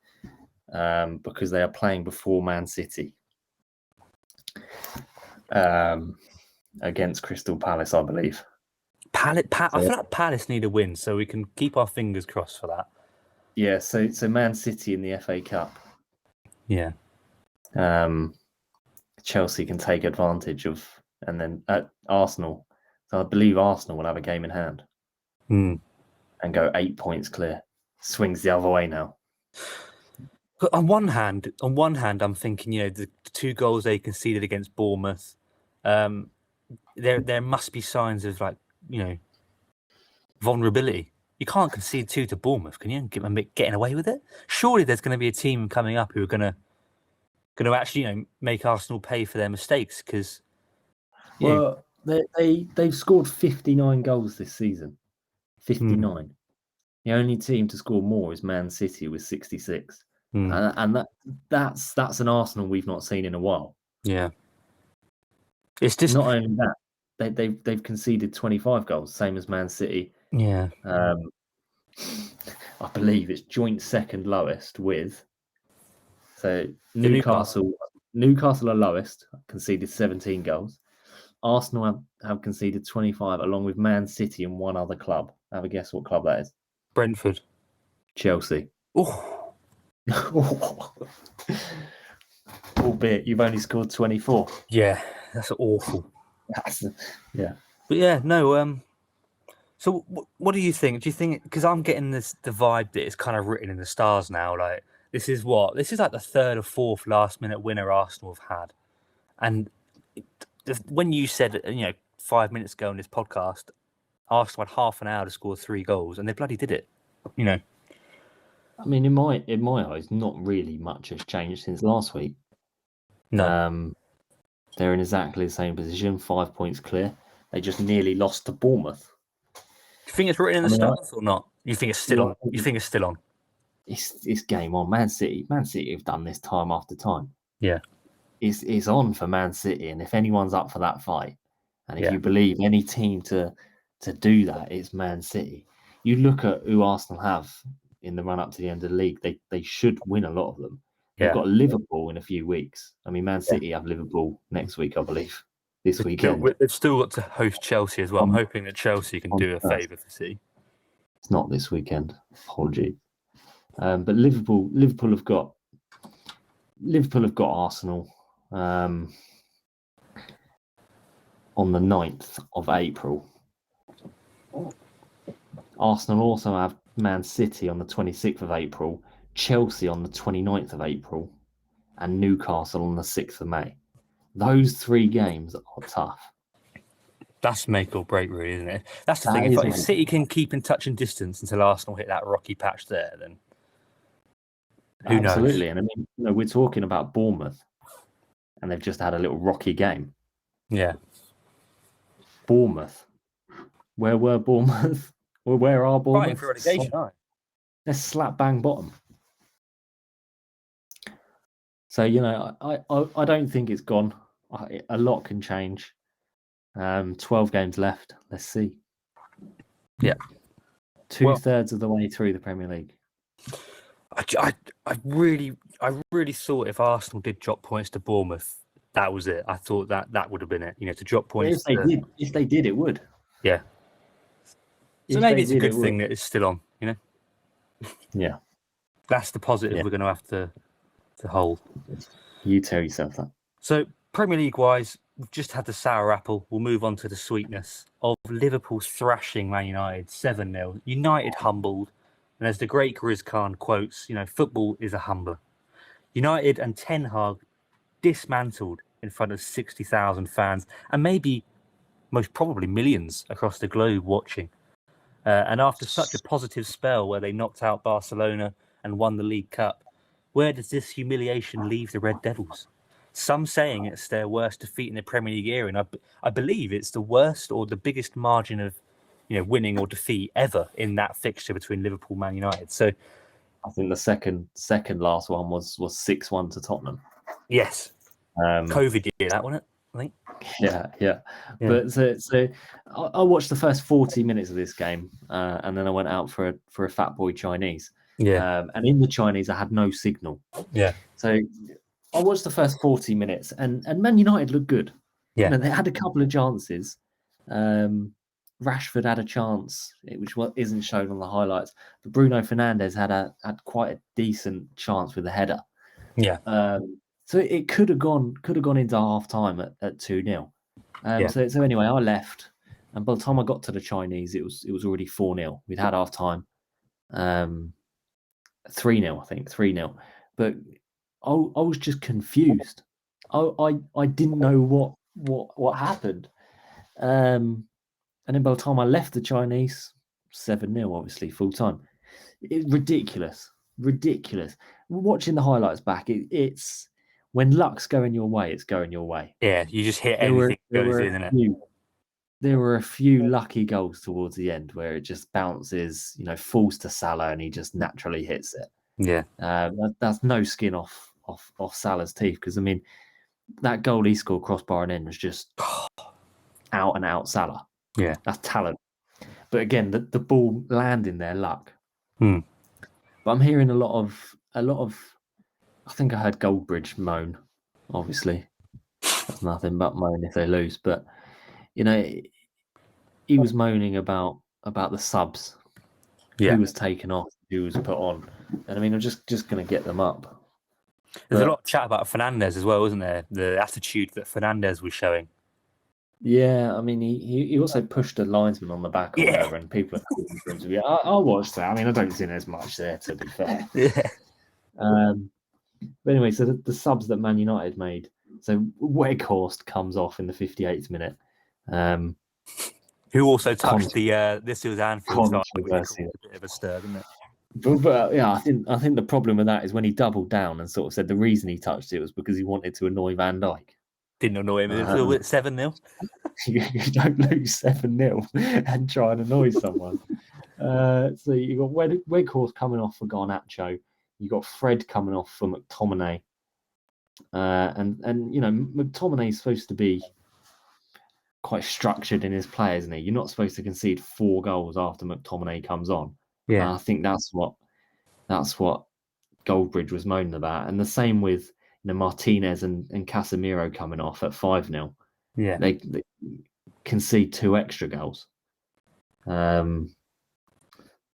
[SPEAKER 2] because they are playing before Man City against Crystal Palace, I believe.
[SPEAKER 1] I feel like Palace need a win, so we can keep our fingers crossed for that.
[SPEAKER 2] Yeah, so Man City in the FA Cup.
[SPEAKER 1] Yeah.
[SPEAKER 2] Chelsea can take advantage of, and then at Arsenal. So I believe Arsenal will have a game in hand and go 8 points clear. Swings the other way now.
[SPEAKER 1] But on one hand, I'm thinking, the 2 goals they conceded against Bournemouth, there must be signs of vulnerability. You can't concede 2 to Bournemouth, can you? Getting away with it? Surely there's going to be a team coming up who are going to actually, make Arsenal pay for their mistakes. Because
[SPEAKER 2] they've scored 59 goals this season. 59. The only team to score more is Man City with 66. And that's an Arsenal we've not seen in a while.
[SPEAKER 1] Yeah, it's just
[SPEAKER 2] not only that they've conceded 25 goals, same as Man City.
[SPEAKER 1] Yeah,
[SPEAKER 2] I believe it's joint second lowest with. So Newcastle are lowest, conceded 17 goals. Arsenal have conceded 25, along with Man City and one other club. Have a guess what club that is?
[SPEAKER 1] Brentford.
[SPEAKER 2] Chelsea.
[SPEAKER 1] Oh.
[SPEAKER 2] Albeit you've only scored 24.
[SPEAKER 1] Yeah, that's awful.
[SPEAKER 2] Yeah.
[SPEAKER 1] But yeah, no. So what do you think? Do you think, because I'm getting the vibe that it's kind of written in the stars now, like this is like the 3rd or 4th last minute winner Arsenal have had, and when you said 5 minutes ago on this podcast, Arsenal had half an hour to score 3 goals, and they bloody did it.
[SPEAKER 2] I mean, in my eyes, not really much has changed since last week.
[SPEAKER 1] No.
[SPEAKER 2] They're in exactly the same position, 5 points clear. They just nearly lost to Bournemouth.
[SPEAKER 1] Do you think it's written in the stars or not? You think it's still on? You think it's still on?
[SPEAKER 2] It's game on. Man City have done this time after time.
[SPEAKER 1] Yeah.
[SPEAKER 2] It's on for Man City, and if anyone's up for that fight, and if you believe any team to do that, it's Man City. You look at who Arsenal have in the run up to the end of the league. They should win a lot of them. They've got Liverpool in a few weeks. I mean, Man City have Liverpool next week, I believe. This weekend.
[SPEAKER 1] They've still got to host Chelsea as well. I'm hoping that Chelsea can do a favour for City.
[SPEAKER 2] It's not this weekend. Apologies. But Liverpool have got Arsenal on the 9th of April. Arsenal also have Man City on the 26th of April, Chelsea on the 29th of April, and Newcastle on the 6th of May. Those 3 games are tough.
[SPEAKER 1] That's make or break, really, isn't it? That's the thing. If City can keep in touch and distance until Arsenal hit that rocky patch there, then who knows?
[SPEAKER 2] Absolutely. And I mean, we're talking about Bournemouth, and they've just had a little rocky game.
[SPEAKER 1] Yeah.
[SPEAKER 2] Bournemouth. Where were Bournemouth? Where are Bournemouth?
[SPEAKER 1] Fighting for relegation, aren't
[SPEAKER 2] they? They're slap bang bottom. So, I don't think it's gone. A lot can change. 12 games left. Let's see.
[SPEAKER 1] Yeah.
[SPEAKER 2] 2/3 of the way through the Premier League.
[SPEAKER 1] I really thought if Arsenal did drop points to Bournemouth, that was it. I thought that would have been it. To drop points.
[SPEAKER 2] If they did, it would.
[SPEAKER 1] Yeah. So maybe it's a good thing that it's still on.
[SPEAKER 2] Yeah.
[SPEAKER 1] That's the positive we're going to have to hold.
[SPEAKER 2] You tell yourself that.
[SPEAKER 1] So Premier League wise, we've just had the sour apple. We'll move on to the sweetness of Liverpool thrashing Man United 7-0. United humbled. And as the great Grizz Khan quotes, football is a humbler. United and Ten Hag dismantled in front of 60,000 fans and maybe most probably millions across the globe watching. And after such a positive spell where they knocked out Barcelona and won the League Cup, where does this humiliation leave the Red Devils? Some saying it's their worst defeat in the Premier League era, and I believe it's the worst or the biggest margin of winning or defeat ever in that fixture between Liverpool and Man United. So
[SPEAKER 2] I think the second last one was 6-1 to Tottenham.
[SPEAKER 1] yes, COVID year, that wasn't it? I think.
[SPEAKER 2] Yeah. But so I watched the first 40 minutes of this game, and then I went out for a Fat Boy Chinese.
[SPEAKER 1] Yeah.
[SPEAKER 2] And in the Chinese, I had no signal.
[SPEAKER 1] Yeah.
[SPEAKER 2] So I watched the first 40 minutes, and Man United looked good.
[SPEAKER 1] Yeah.
[SPEAKER 2] They had a couple of chances. Rashford had a chance, which isn't shown on the highlights. But Bruno Fernandes had quite a decent chance with a header.
[SPEAKER 1] Yeah.
[SPEAKER 2] So it could have gone into half time at 2-0. So anyway, I left, and by the time I got to the Chinese, it was already 4-0. We'd had half time, 3-0, I think 3-0. But I was just confused. I didn't know what happened. And then by the time I left the Chinese, 7-0, obviously full time. It's ridiculous. Watching the highlights back, it's when luck's going your way, it's going your way.
[SPEAKER 1] Yeah, you just hit everything goes in, innit?
[SPEAKER 2] There were a few lucky goals towards the end where it just bounces, falls to Salah and he just naturally hits it.
[SPEAKER 1] Yeah.
[SPEAKER 2] That's no skin off Salah's teeth, because, I mean, that goal he scored crossbar and in was just out and out Salah.
[SPEAKER 1] Yeah.
[SPEAKER 2] That's talent. But again, the ball landing there, luck.
[SPEAKER 1] Hmm.
[SPEAKER 2] But I'm hearing a lot of. I think I heard Goldbridge moan. Obviously, that's nothing but moan if they lose. But he was moaning about the subs.
[SPEAKER 1] Yeah.
[SPEAKER 2] Who was taken off, who was put on, and I mean, I'm just going to get them up.
[SPEAKER 1] There's a lot of chat about Fernandes as well, isn't there? The attitude that Fernandes was showing.
[SPEAKER 2] Yeah, I mean, he also pushed a linesman on the back or whatever, and people are calling for him to be. I watched that. I mean, I don't think there's much there, to be fair.
[SPEAKER 1] Yeah.
[SPEAKER 2] But anyway, so the subs that Man United made. So Weghorst comes off in the 58th minute.
[SPEAKER 1] Who also touched this was Anfield time, which caused a bit of a stir, didn't it?
[SPEAKER 2] But yeah, I think the problem with that is when he doubled down and sort of said the reason he touched it was because he wanted to annoy Van Dijk.
[SPEAKER 1] Didn't annoy him. It was 7-0.
[SPEAKER 2] You don't lose 7-0 and try and annoy someone. So you got Weghorst coming off for Garnacho. You got Fred coming off for McTominay. And McTominay's supposed to be quite structured in his play, isn't he? You're not supposed to concede 4 goals after McTominay comes on.
[SPEAKER 1] Yeah,
[SPEAKER 2] I think that's what Goldbridge was moaning about, and the same with Martinez and Casemiro coming off at 5-0.
[SPEAKER 1] Yeah,
[SPEAKER 2] they concede 2 extra goals. But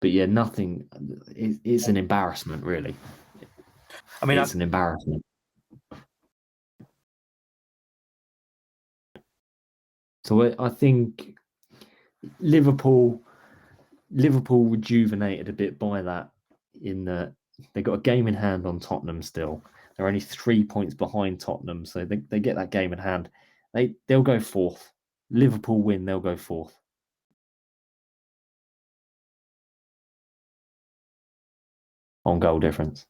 [SPEAKER 2] yeah, nothing. It's an embarrassment, really.
[SPEAKER 1] I mean,
[SPEAKER 2] it's an embarrassment. So I think Liverpool rejuvenated a bit by that, in that they got a game in hand on Tottenham still. They're only 3 points behind Tottenham, so they get that game in hand. They'll go 4th. Liverpool win, they'll go 4th. On goal difference.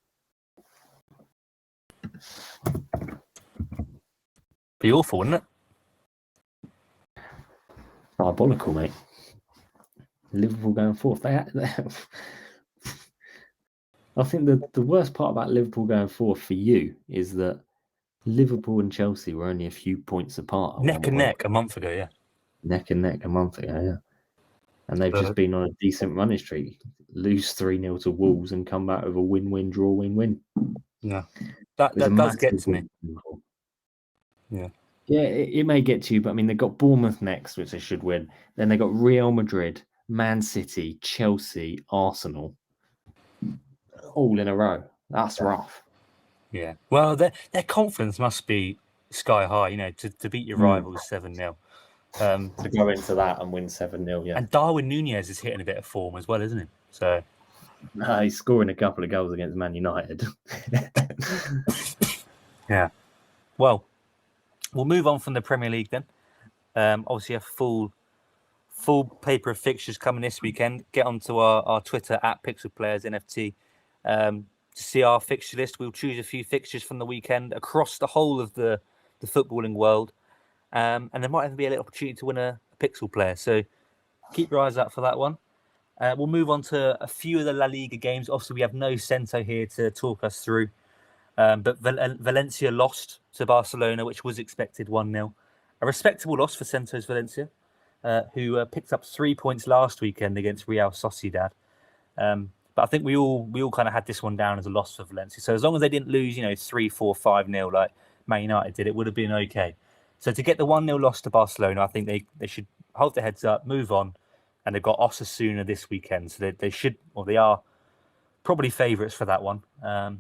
[SPEAKER 1] Be awful, wouldn't it?
[SPEAKER 2] Diabolical, mate. Liverpool going 4th. I think the worst part about Liverpool going 4th for you is that Liverpool and Chelsea were only a few points apart.
[SPEAKER 1] Neck and neck a month ago, yeah.
[SPEAKER 2] Neck and neck a month ago, yeah. And they've just been on a decent running streak. Lose 3-0 to Wolves and come back with a win-win, draw, win-win.
[SPEAKER 1] Yeah. That does get to me. Yeah.
[SPEAKER 2] Yeah, it may get to you, but I mean, they've got Bournemouth next, which they should win. Then they've got Real Madrid, Man City, Chelsea, Arsenal, all in a row. That's rough.
[SPEAKER 1] Yeah. Well, their confidence must be sky high. You know, to beat your rivals 7-0.
[SPEAKER 2] To go into that and win 7-0, yeah.
[SPEAKER 1] And Darwin Nunez is hitting a bit of form as well, isn't he? So
[SPEAKER 2] he's scoring a couple of goals against Man United.
[SPEAKER 1] yeah. Well, we'll move on from the Premier League then. Obviously, a full paper of fixtures coming this weekend. Get onto our Twitter at pixelplayersnft to see our fixture list. We'll choose a few fixtures from the weekend across the whole of the footballing world. And there might even be a little opportunity to win a Pixel Player. So keep your eyes out for that one. We'll move on to a few of the La Liga games. Obviously, we have no Cento here to talk us through. But Valencia lost to Barcelona, which was expected 1-0. A respectable loss for Cento's Valencia, who picked up 3 points last weekend against Real Sociedad. But I think we all kind of had this one down as a loss for Valencia. So as long as they didn't lose, 3-4, 5-0 like Man United did, it would have been okay. So to get the 1-0 loss to Barcelona, I think they should hold their heads up, move on. And they've got Osasuna this weekend. So they should, or they are probably favourites for that one. So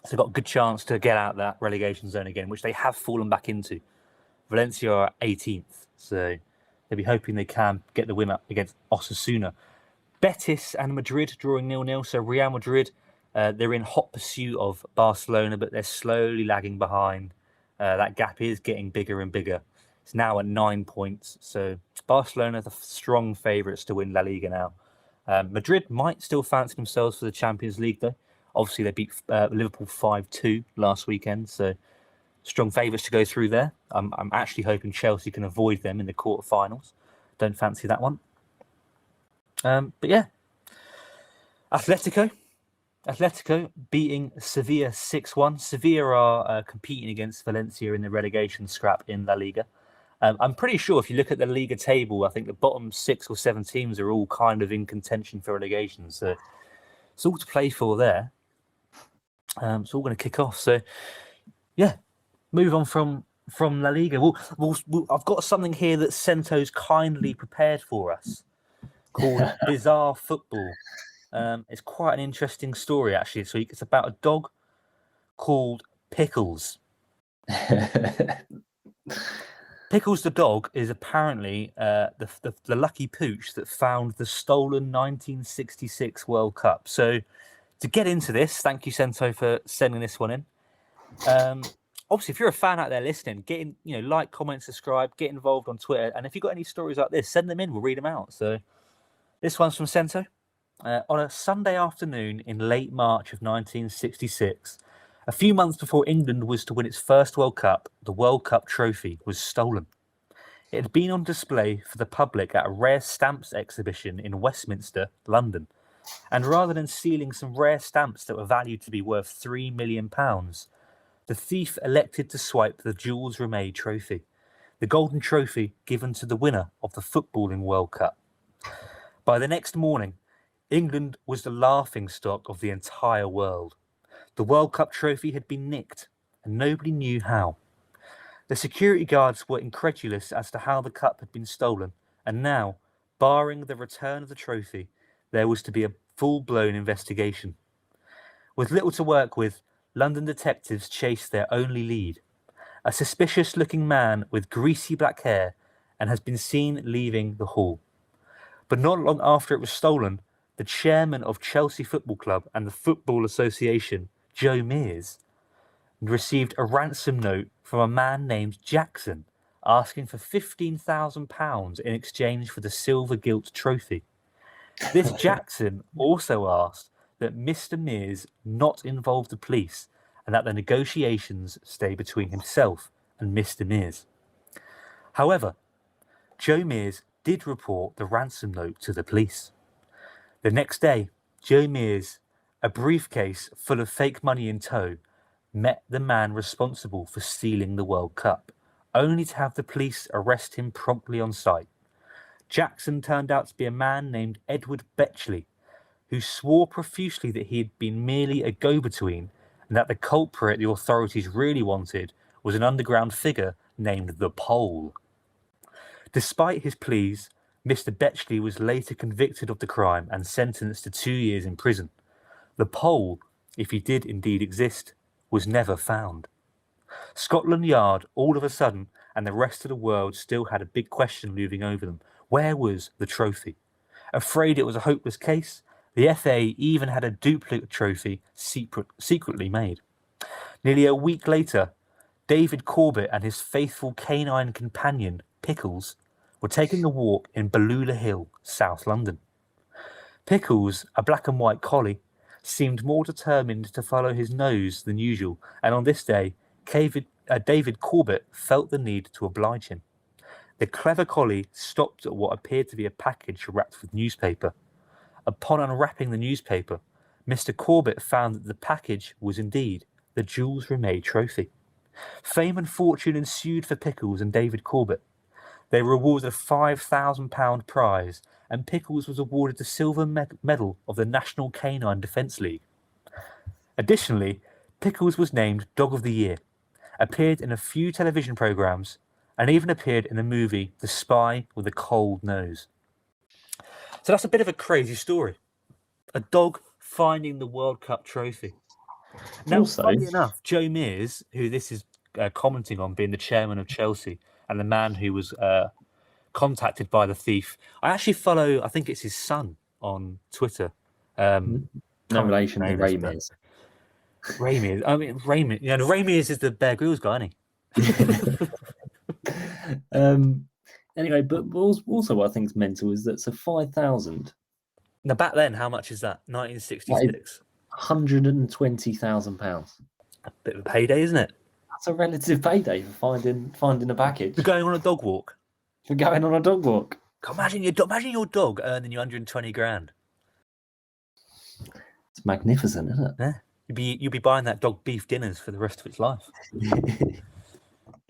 [SPEAKER 1] they've got a good chance to get out of that relegation zone again, which they have fallen back into. Valencia are 18th. So they'll be hoping they can get the win up against Osasuna. Betis and Madrid drawing 0-0. So Real Madrid, they're in hot pursuit of Barcelona, but they're slowly lagging behind. That gap is getting bigger and bigger. It's now at 9 points. So Barcelona are the strong favourites to win La Liga now. Madrid might still fancy themselves for the Champions League, though. Obviously, they beat Liverpool 5-2 last weekend. So strong favourites to go through there. I'm actually hoping Chelsea can avoid them in the quarterfinals. Don't fancy that one. But yeah, Atletico beating Sevilla 6-1. Sevilla are competing against Valencia in the relegation scrap in La Liga. I'm pretty sure if you look at the Liga table, I think the bottom 6 or 7 teams are all kind of in contention for relegation. So it's all to play for there. It's all going to kick off. So yeah, move on from La Liga. I've got something here that Cento's kindly prepared for us called Bizarre Football. It's quite an interesting story, actually. So it's about a dog called Pickles. Pickles the dog is apparently the lucky pooch that found the stolen 1966 World Cup. So to get into this, thank you, Cento, for sending this one in. Obviously, if you're a fan out there listening, get in, like, comment, subscribe, get involved on Twitter. And if you've got any stories like this, send them in. We'll read them out. So this one's from Cento. On a Sunday afternoon in late March of 1966, a few months before England was to win its first World Cup, the World Cup trophy was stolen. It had been on display for the public at a rare stamps exhibition in Westminster, London. And rather than stealing some rare stamps that were valued to be worth £3 million, the thief elected to swipe the Jules Rimet trophy, the golden trophy given to the winner of the footballing World Cup. By the next morning, England was the laughingstock of the entire world. The World Cup trophy had been nicked, and nobody knew how. The security guards were incredulous as to how the cup had been stolen, and now, barring the return of the trophy, there was to be a full-blown investigation. With little to work with, London detectives chased their only lead, a suspicious-looking man with greasy black hair, and has been seen leaving the hall. But not long after it was stolen, the chairman of Chelsea Football Club and the Football Association, Joe Mears, received a ransom note from a man named Jackson asking for £15,000 in exchange for the silver gilt trophy. This Jackson also asked that Mr. Mears not involve the police and that the negotiations stay between himself and Mr. Mears. However, Joe Mears did report the ransom note to the police. The next day, Joe Mears, a briefcase full of fake money in tow, met the man responsible for stealing the World Cup, only to have the police arrest him promptly on sight. Jackson turned out to be a man named Edward Betchley, who swore profusely that he had been merely a go-between and that the culprit the authorities really wanted was an underground figure named the Pole. Despite his pleas, Mr. Betchley was later convicted of the crime and sentenced to 2 years in prison. The Pole, if he did indeed exist, was never found. Scotland Yard, all of a sudden, and the rest of the world still had a big question looming over them. Where was the trophy? Afraid it was a hopeless case, the FA even had a duplicate trophy secretly made. Nearly a week later, David Corbett and his faithful canine companion, Pickles, were taking a walk in Balula Hill, South London. Pickles, a black and white collie, seemed more determined to follow his nose than usual, and on this day, David Corbett felt the need to oblige him. The clever collie stopped at what appeared to be a package wrapped with newspaper. Upon unwrapping the newspaper, Mr. Corbett found that the package was indeed the Jules Rimet trophy. Fame and fortune ensued for Pickles and David Corbett. They were awarded a £5,000 prize, and Pickles was awarded the silver medal of the National Canine Defence League. Additionally, Pickles was named Dog of the Year, appeared in a few television programmes, and even appeared in the movie The Spy with a Cold Nose. So that's a bit of a crazy story. A dog finding the World Cup trophy. Now,
[SPEAKER 2] Also,
[SPEAKER 1] funny enough, Joe Mears, who this is commenting on being the chairman of Chelsea and the man who was contacted by the thief, I actually follow, I think it's his son on Twitter.
[SPEAKER 2] no relation to Ray Mears.
[SPEAKER 1] Ray Mears. I mean, Ray Mears. You know, Ray Mears is the Bear Grylls guy, isn't he?
[SPEAKER 2] Anyway, but also what I think is mental is that 5,000.
[SPEAKER 1] Now, back then, how much is that? 1966.
[SPEAKER 2] £120,000.
[SPEAKER 1] A bit of a payday, isn't it?
[SPEAKER 2] That's a relative payday for finding a package.
[SPEAKER 1] For going on a dog walk.
[SPEAKER 2] For going on a dog walk.
[SPEAKER 1] Imagine your dog earning you 120 grand.
[SPEAKER 2] It's magnificent, isn't it?
[SPEAKER 1] Yeah. You'd be buying that dog beef dinners for the rest of its life.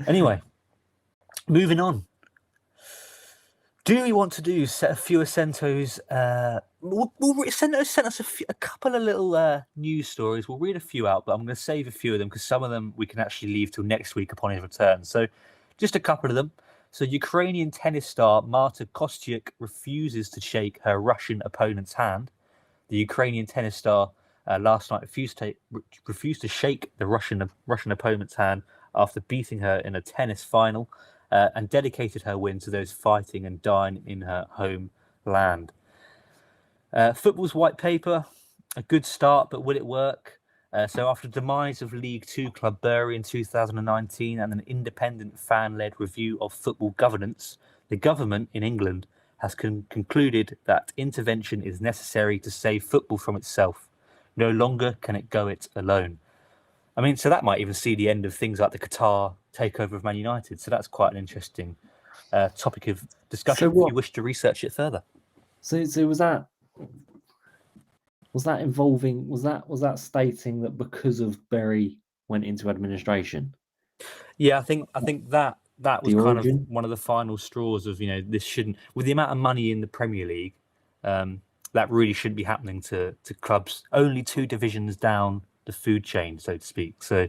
[SPEAKER 1] Anyway, moving on. Do we want to do a few Ascentos? Ascentos sent us a couple of little news stories. We'll read a few out, but I'm going to save a few of them because some of them we can actually leave till next week upon his return. So just a couple of them. So Ukrainian tennis star Marta Kostyuk refuses to shake her Russian opponent's hand. The Ukrainian tennis star last night refused to shake the Russian opponent's hand after beating her in a tennis final. And dedicated her win to those fighting and dying in her homeland. Football's white paper, a good start, but will it work? So after the demise of League Two club Bury in 2019 and an independent fan-led review of football governance, the government in England has concluded that intervention is necessary to save football from itself. No longer can it go it alone. I mean, so that might even see the end of things like the Qatar takeover of Man United. So that's quite an interesting topic of discussion if you wish to research it further.
[SPEAKER 2] So was that involving? Was that stating that because of Bury went into administration?
[SPEAKER 1] Yeah, I think that was kind of one of the final straws of this shouldn't, with the amount of money in the Premier League, that really shouldn't be happening to clubs only 2 divisions down the food chain, so to speak. So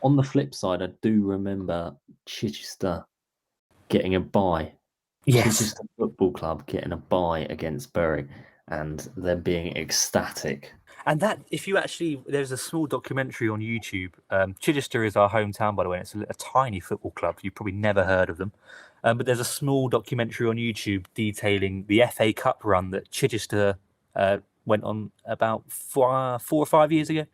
[SPEAKER 2] on the flip side, I do remember Chichester getting a bye.
[SPEAKER 1] Yes.
[SPEAKER 2] Chichester Football Club getting a bye against Bury and them being ecstatic.
[SPEAKER 1] And that, if you actually, there's a small documentary on YouTube. Chichester is our hometown, by the way. It's a tiny football club. You've probably never heard of them. But there's a small documentary on YouTube detailing the FA Cup run that Chichester went on about 4 or 5 years ago.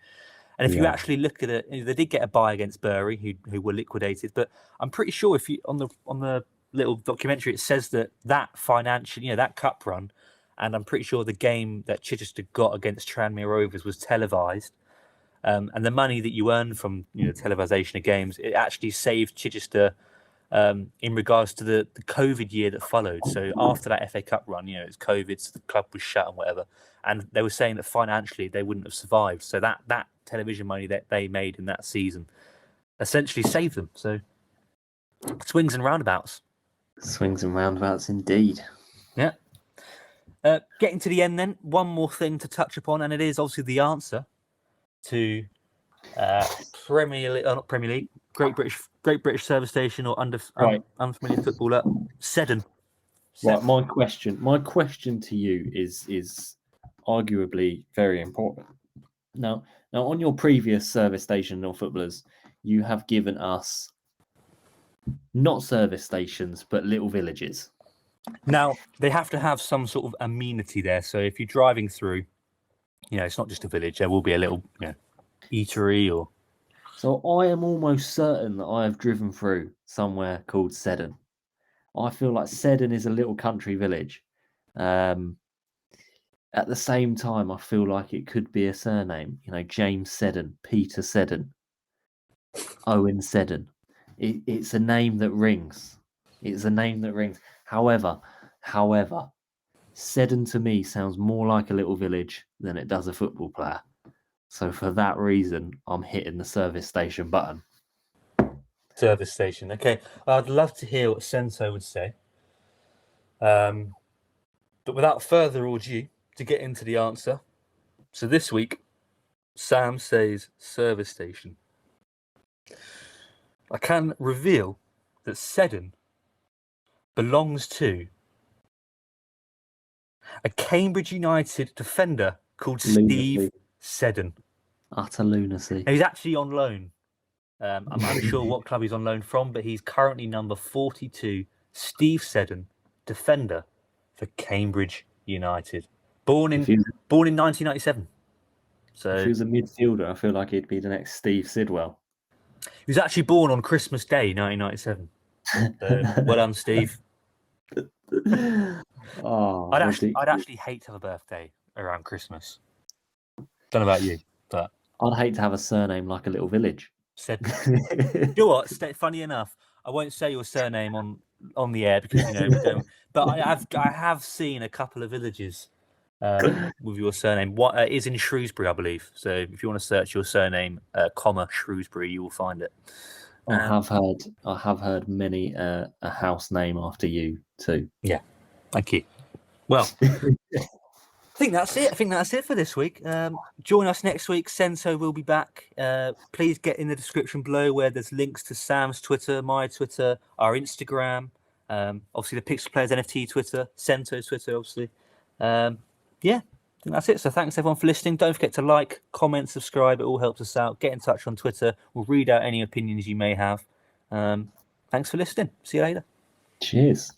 [SPEAKER 1] And if you actually look at it, they did get a bye against Bury, who were liquidated. But I'm pretty sure if you on the little documentary, it says that financial, that cup run, and I'm pretty sure the game that Chichester got against Tranmere Rovers was televised. And the money that you earn from televisation of games, it actually saved Chichester in regards to the COVID year that followed. So after that FA Cup run, it was COVID, so the club was shut and whatever. And they were saying that financially they wouldn't have survived. So that television money that they made in that season essentially saved them. So swings and roundabouts.
[SPEAKER 2] Swings and roundabouts indeed.
[SPEAKER 1] Yeah. Getting to the end then, one more thing to touch upon, and it is obviously the answer to Premier League, not Premier League, Great British Service Station or unfamiliar footballer, Seddon.
[SPEAKER 2] Right, my question to you is arguably very important. Now on your previous service station or footballers, you have given us not service stations, but little villages.
[SPEAKER 1] Now, they have to have some sort of amenity there. So if you're driving through, it's not just a village. There will be a little eatery or...
[SPEAKER 2] So I am almost certain that I have driven through somewhere called Seddon. I feel like Seddon is a little country village. At the same time, I feel like it could be a surname. James Seddon, Peter Seddon, Owen Seddon. It's a name that rings. It's a name that rings. However, Seddon to me sounds more like a little village than it does a football player. So for that reason, I'm hitting the service station button.
[SPEAKER 1] Service station. Okay, I'd love to hear what Sento would say. But without further ado, to get into the answer. So this week, Sam says service station. I can reveal that Seddon belongs to a Cambridge United defender called Steve Seddon.
[SPEAKER 2] Utter lunacy.
[SPEAKER 1] Now, he's actually on loan. I'm unsure what club he's on loan from, but he's currently number 42, Steve Seddon, defender for Cambridge United. Born in 1997. So
[SPEAKER 2] if he was a midfielder, I feel like he'd be the next Steve Sidwell.
[SPEAKER 1] He was actually born on Christmas Day, 1997. So, well done, Steve. I'd actually hate to have a birthday around Christmas. Don't know about you, but
[SPEAKER 2] I'd hate to have a surname like a little village.
[SPEAKER 1] You know what? Funny enough, I won't say your surname on the air because we don't. But I have seen a couple of villages with your surname. What is in Shrewsbury, I believe. So if you want to search your surname, Shrewsbury, you will find it.
[SPEAKER 2] I have heard many a house name after you too.
[SPEAKER 1] Yeah, thank you. Well, I think that's it. I think that's it for this week. Join us next week. Sento will be back. Please get in the description below where there's links to Sam's Twitter, my Twitter, our Instagram, obviously the PixelPlayers NFT Twitter, Sento's Twitter, obviously. Yeah, I think that's it. So thanks everyone for listening. Don't forget to like, comment, subscribe. It all helps us out. Get in touch on Twitter. We'll read out any opinions you may have. Thanks for listening. See you later.
[SPEAKER 2] Cheers.